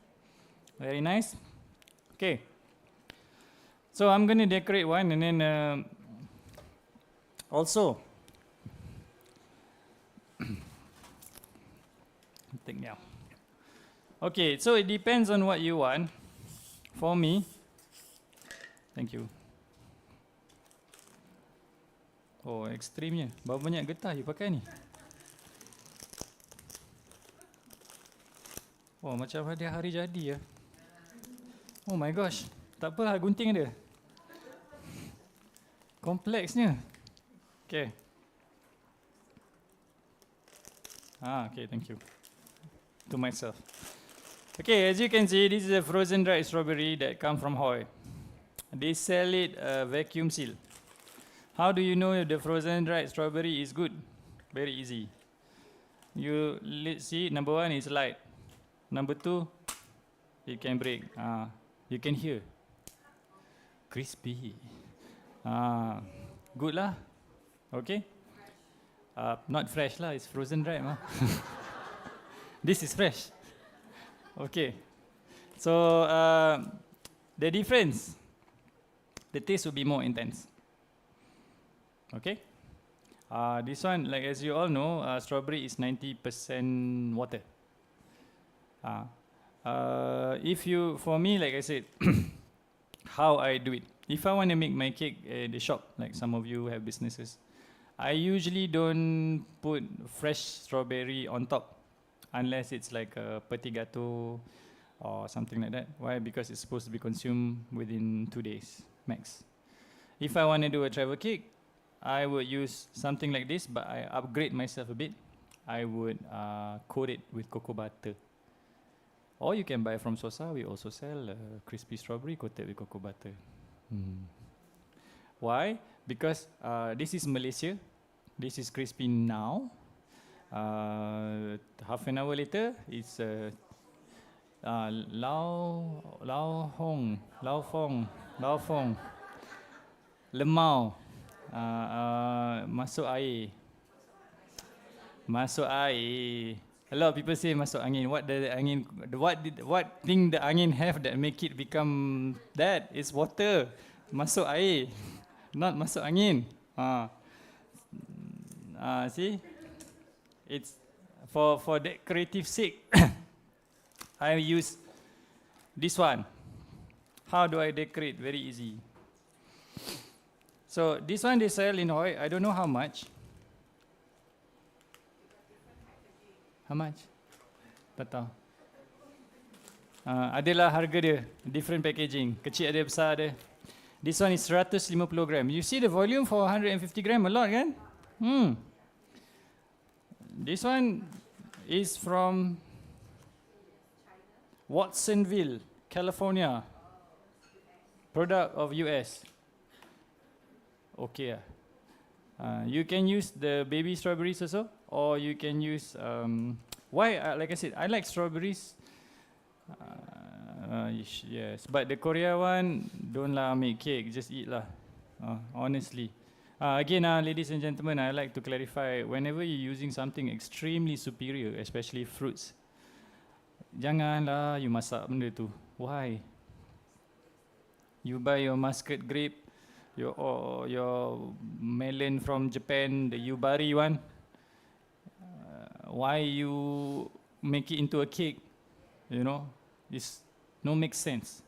very nice. Okay. So I'm gonna decorate one, and then. Also, take now. Okay, so it depends on what you want. For me, thank you. Oh, ekstrimnya. Berapa banyak getah you pakai ni? Oh, macam dia hari jadi ya. Oh my gosh. Tak apalah, gunting dia. Kompleksnya. Okay. Okay, thank you. To myself. Okay, as you can see, this is a frozen dried strawberry that come from Hoi. They sell it vacuum seal. How do you know if the frozen dried strawberry is good? Very easy. Let's see, number 1 is light. Number 2, it can break. You can hear. Crispy. Good lah. Okay. Not fresh lah, it's frozen dried. This is fresh. Okay. So the difference, the taste will be more intense. Okay. This one, like as you all know, strawberry is 90% water. For me, like I said, how I do it. If I want to make my cake at the shop, like some of you have businesses, I usually don't put fresh strawberry on top, unless it's like a petit gâteau or something like that. Why? Because it's supposed to be consumed within 2 days, max. If I want to do a travel cake, I would use something like this, but I upgrade myself a bit. I would coat it with cocoa butter. Or you can buy from Sosa, we also sell crispy strawberry coated with cocoa butter. Why? Because this is Malaysia. This is crispy now. Half an hour later, it's Lao Fong, lemau, masuk air. A lot of people say masuk angin. What thing the angin have that make it become that? It's water. Masuk air, not masuk angin. See, it's for decorative sake. I use this one. How do I decorate? Very easy. So this one they sell in Hoi. I don't know how much. How much? Tak tahu. Adalah harga dia, different packaging. Kecil ada, besar ada. This one is 150 gram. You see the volume for 150 gram, a lot kan? This one is from Watsonville, California. Product of US. Okay. You can use the baby strawberries also, or you can use like I said, I like strawberries. Yes, but the Korea one, don't lah make cake, just eat lah. Honestly. Again, ladies and gentlemen, I like to clarify, whenever you're using something extremely superior, especially fruits, janganlah you masak benda tu. Why? You buy your muscat grape, your melon from Japan, the Yubari one. Why you make it into a cake? You know, it's no make sense.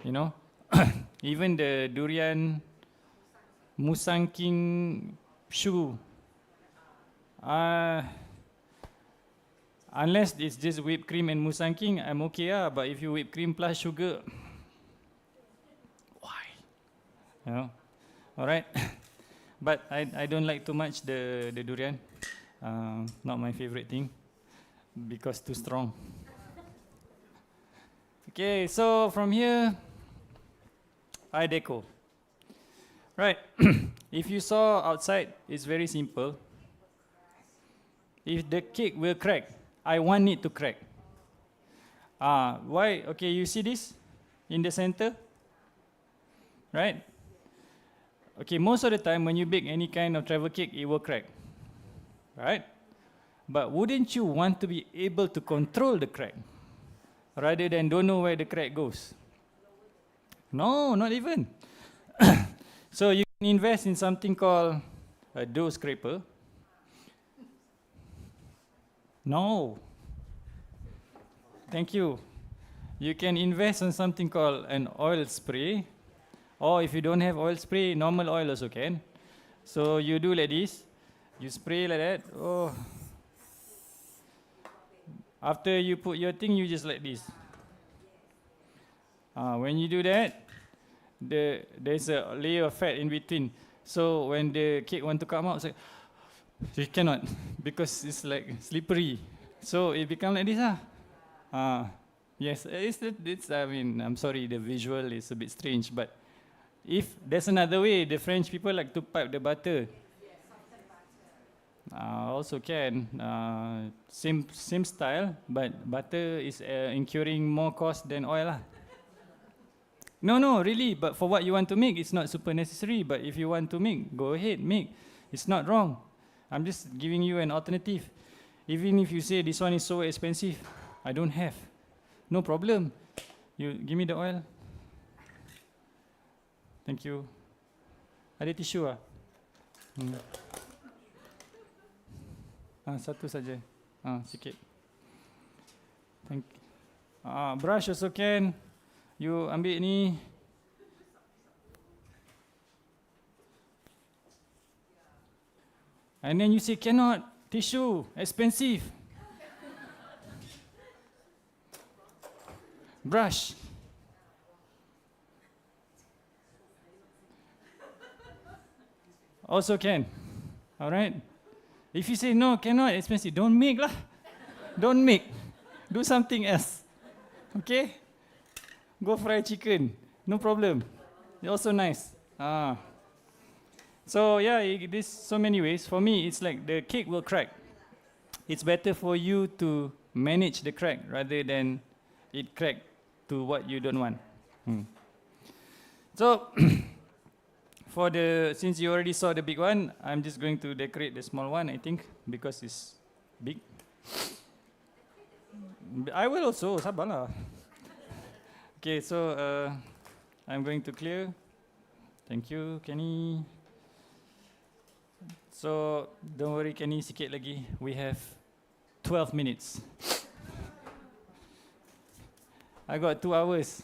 You know, even the durian Musang King shoe. Unless it's just whipped cream and Musang King, I'm okay. But if you whipped cream plus sugar, why? You know, all right. But I don't like too much the durian. Not my favorite thing because too strong. Okay, so from here, I deco. Right. If you saw outside, it's very simple. If the cake will crack, I want it to crack. Why? Okay, you see this in the center? Right? Okay, most of the time when you bake any kind of travel cake, it will crack. Right? But wouldn't you want to be able to control the crack rather than don't know where the crack goes? No, not even. So you can invest in something called a dough scraper. No. Thank you. You can invest in something called an oil spray. Or if you don't have oil spray, normal oil also can. So you do like this. You spray like that. Oh. After you put your thing, you just like this. When you do that, there's a layer of fat in between. So when the cake want to come out, it's like, you cannot, because it's like slippery. So it become like this. Yes, I mean, I'm sorry, the visual is a bit strange, but if there's another way, the French people like to pipe the butter. Also can, same style, but butter is incurring more cost than oil lah. No, really, but for what you want to make, it's not super necessary, but if you want to make, go ahead, make. It's not wrong. I'm just giving you an alternative. Even if you say this one is so expensive, I don't have. No problem. You give me the oil. Thank you. Ada tisu ah? Satu saja. Sikit. Thank you. Brush also can. You ambil ni. And then you say cannot. Tissue, expensive. Brush. Also can. All right. If you say no, cannot, expensive, don't make lah. Don't make. Do something else. Okay? Go fry chicken. No problem. It's also nice. So yeah, there's so many ways. For me, it's like the cake will crack. It's better for you to manage the crack rather than it crack to what you don't want. So, since you already saw the big one, I'm just going to decorate the small one, I think, because it's big. I will also, sabarlah. Okay, so I'm going to clear. Thank you, Kenny. So, don't worry, Kenny, sikit lagi. We have 12 minutes. I got 2 hours.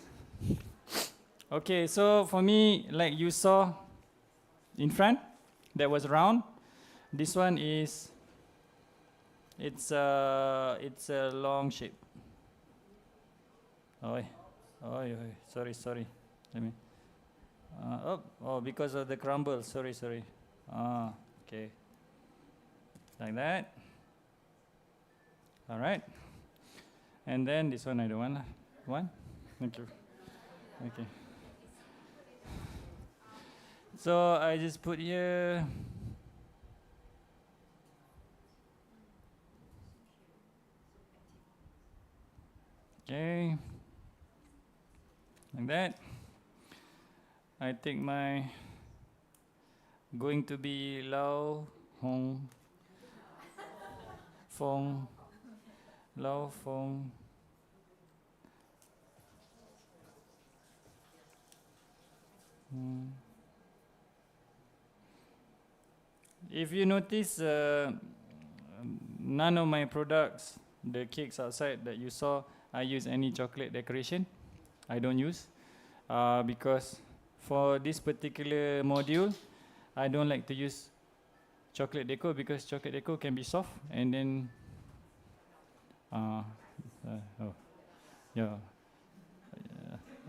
Okay, so for me, like you saw in front, that was round. This one is, it's a long shape. Sorry. Let me. Because of the crumble. Sorry. Okay. Like that. All right. And then this one I don't want. One. Thank you. Okay. So I just put here. Okay. Like that. I take my going to be Lao Hong Fong Lao Fong If you notice, none of my products, the cakes outside that you saw, I use any chocolate decoration. I don't use because for this particular module, I don't like to use chocolate deco because chocolate deco can be soft and then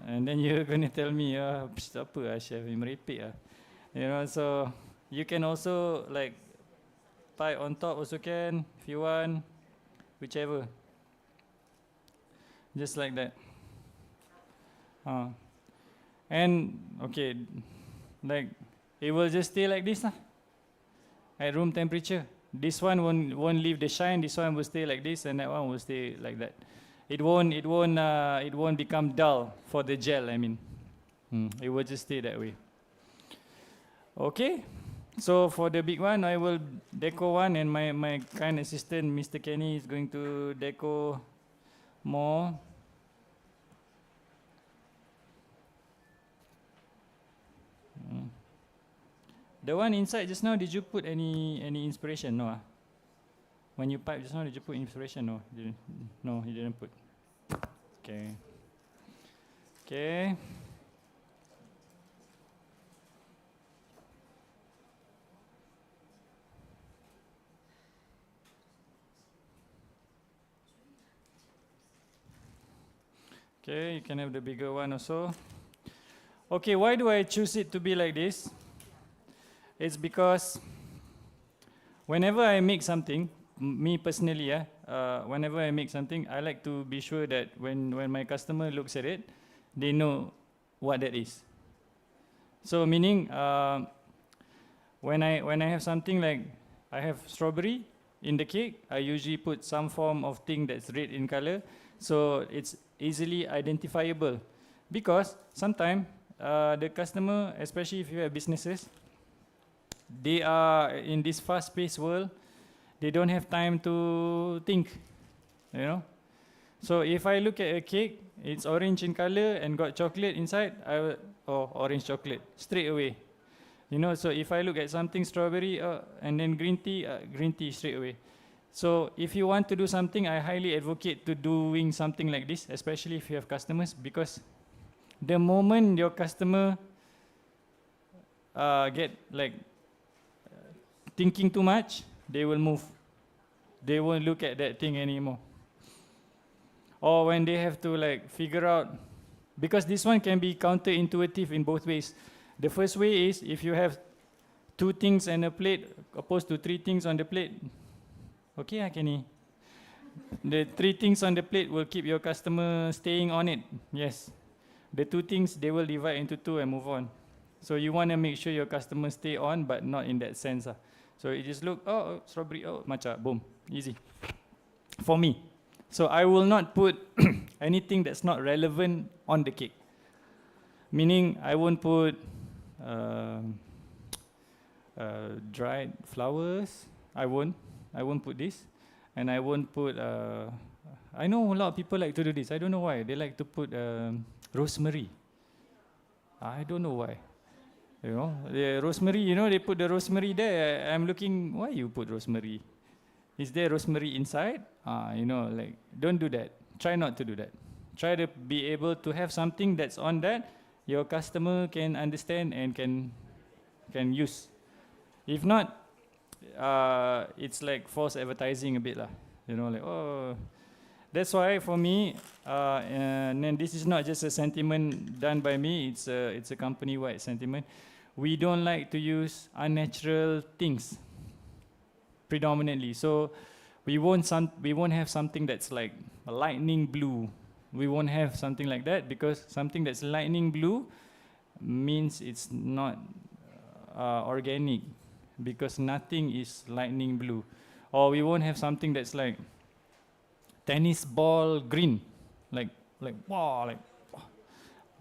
and then you're gonna tell me apa chef merepek so you can also like pie on top also can if you want, whichever, just like that. And okay, like it will just stay like this at room temperature. This one won't leave the shine. This one will stay like this, and that one will stay like that. It won't become dull for the gel. I mean, it will just stay that way. Okay. So for the big one, I will deco one, and my kind assistant, Mr. Kenny, is going to deco more. The one inside just now, did you put any inspiration? No. When you pipe just now, did you put inspiration? No, didn't. No, you didn't put. Okay. Okay. Okay, you can have the bigger one also. Okay, why do I choose it to be like this? It's because whenever I make something, me personally, whenever I make something, I like to be sure that when my customer looks at it, they know what that is. So meaning, when I have something like, I have strawberry in the cake, I usually put some form of thing that's red in color, so it's easily identifiable. Because sometimes the customer, especially if you have businesses, they are in this fast-paced world, they don't have time to think, you know. So if I look at a cake, it's orange in color and got chocolate inside, orange chocolate, straight away. You know, so if I look at something strawberry and then green tea straight away. So if you want to do something, I highly advocate to doing something like this, especially if you have customers, because the moment your customer get like thinking too much, they will move. They won't look at that thing anymore. Or when they have to like figure out, because this one can be counterintuitive in both ways. The first way is if you have 2 things on a plate opposed to 3 things on the plate. Okay, Kenny. The 3 things on the plate will keep your customer staying on it. Yes. The 2 things, they will divide into 2 and move on. So you want to make sure your customer stay on, but not in that sense. So you just look, strawberry, matcha, boom, easy. For me. So I will not put anything that's not relevant on the cake. Meaning I won't put dried flowers. I won't put this. And I won't put, I know a lot of people like to do this. I don't know why. They like to put rosemary. I don't know why. You know, the rosemary, you know, they put the rosemary there. I'm looking, why you put rosemary? Is there rosemary inside? You know, like, don't do that. Try not to do that. Try to be able to have something that's on that your customer can understand and can use. If not, it's like false advertising a bit lah. You know, like, that's why for me, and then this is not just a sentiment done by me, it's a company-wide sentiment. We don't like to use unnatural things predominantly. So we won't have something that's like a lightning blue. We won't have something like that, because something that's lightning blue means it's not organic, because nothing is lightning blue. Or we won't have something that's like tennis ball green, like wow,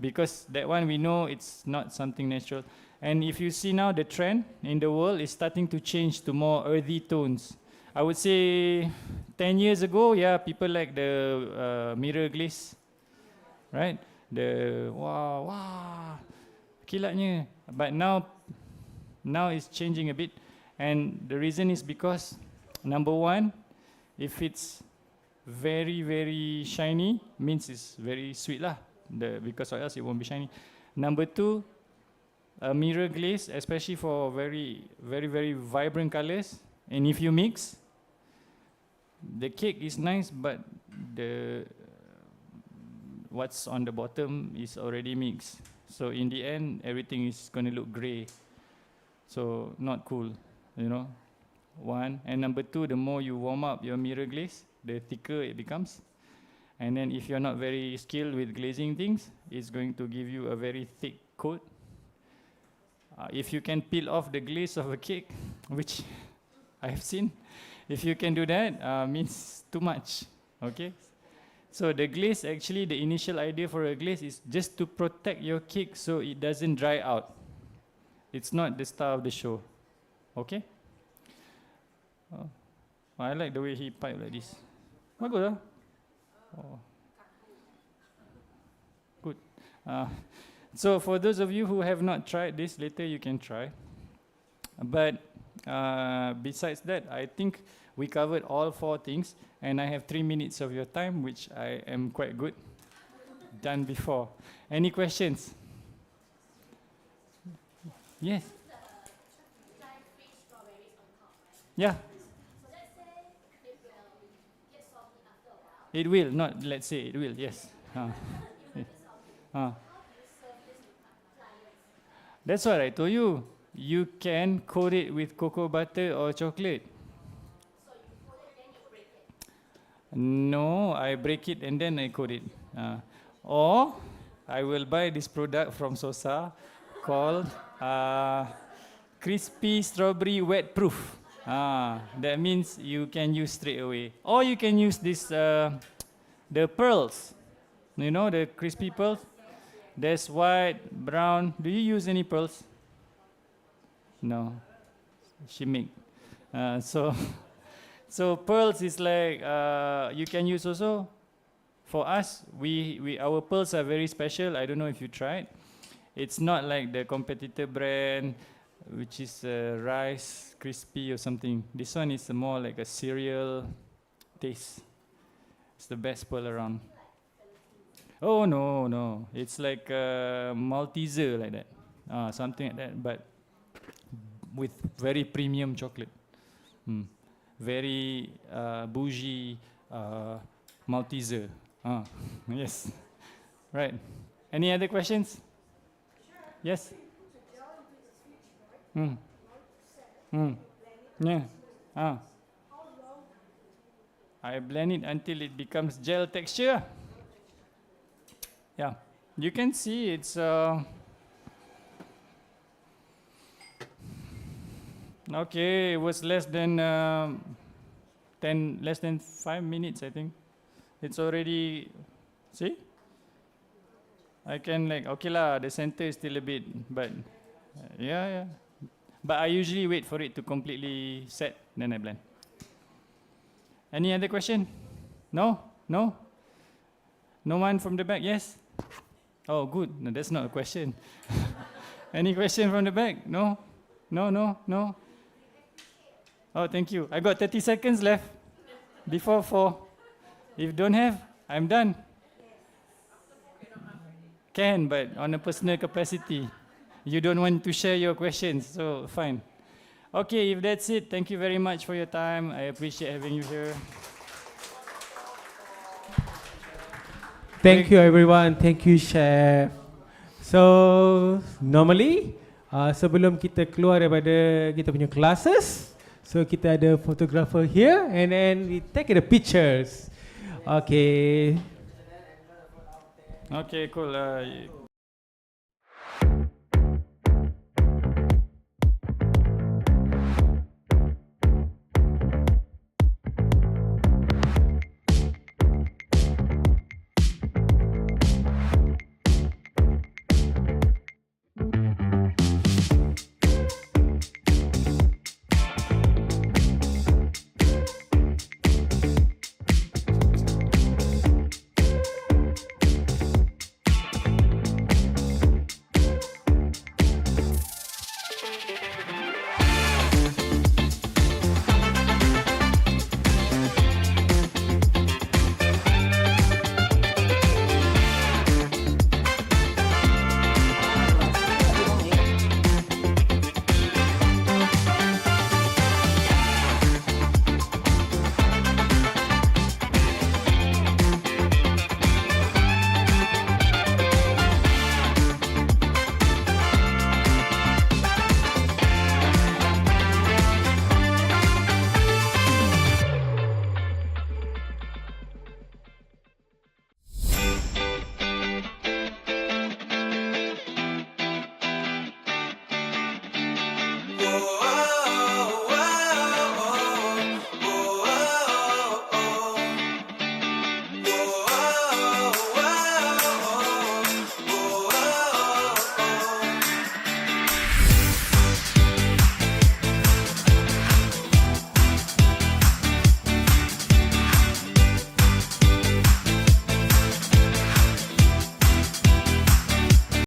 because that one we know it's not something natural. And if you see now, the trend in the world is starting to change to more earthy tones. I would say 10 years ago, yeah, people like the mirror glaze, right? The wow, kilatnya. But now it's changing a bit, and the reason is because, number one, if it's very, very shiny, means it's very sweet lah. Because or else it won't be shiny. Number two, a mirror glaze, especially for very, very, very vibrant colors, and if you mix, the cake is nice, but the what's on the bottom is already mixed. So in the end, everything is going to look gray. So not cool, you know. One, and number two, the more you warm up your mirror glaze, the thicker it becomes. And then if you're not very skilled with glazing things, it's going to give you a very thick coat. If you can peel off the glaze of a cake, which I have seen, if you can do that, means too much, okay? So the glaze, actually the initial idea for a glaze is just to protect your cake so it doesn't dry out. It's not the star of the show, okay? I like the way he piped like this. Bagus lah. Good. So for those of you who have not tried this, later you can try. But besides that, I think we covered all 4 things, and I have 3 minutes of your time, which I am quite good. Done before. Any questions? Yes. Yeah. It will, not let's say, it will, yes. That's what I told you. You can coat it with cocoa butter or chocolate. No, I break it and then I coat it. Or I will buy this product from Sosa called crispy strawberry wet proof. That means you can use straight away. Or you can use this the pearls. You know the crispy pearls? There's white, brown. Do you use any pearls? No. She make. So pearls is like you can use also. For us, our pearls are very special. I don't know if you tried. It's not like the competitor brand, which is rice crispy or something. This one is more like a cereal taste. It's the best pearl around. Oh no, it's like a Malteser like that, something like that, but with very premium chocolate. Very bougie Malteser. Yes, right. Any other questions? Yes. Yeah. I blend it until it becomes gel texture. Yeah, you can see it's okay. It was less than 5 minutes, I think. It's already, see? I can like, okay lah, the center is still a bit, but yeah. But I usually wait for it to completely set, then I blend. Any other question? No? No one from the back? Yes? Oh, good. No, that's not a question. Any question from the back? No? Oh, thank you. I got 30 seconds left before 4. If don't have, I'm done. Can, but on a personal capacity. You don't want to share your questions, so fine. Okay, if that's it, thank you very much for your time. I appreciate having you here. Thank you everyone. Thank you chef. So normally sebelum kita keluar daripada kita punya classes, so kita ada photographer here and then we take the pictures. Okay. Okay, cool.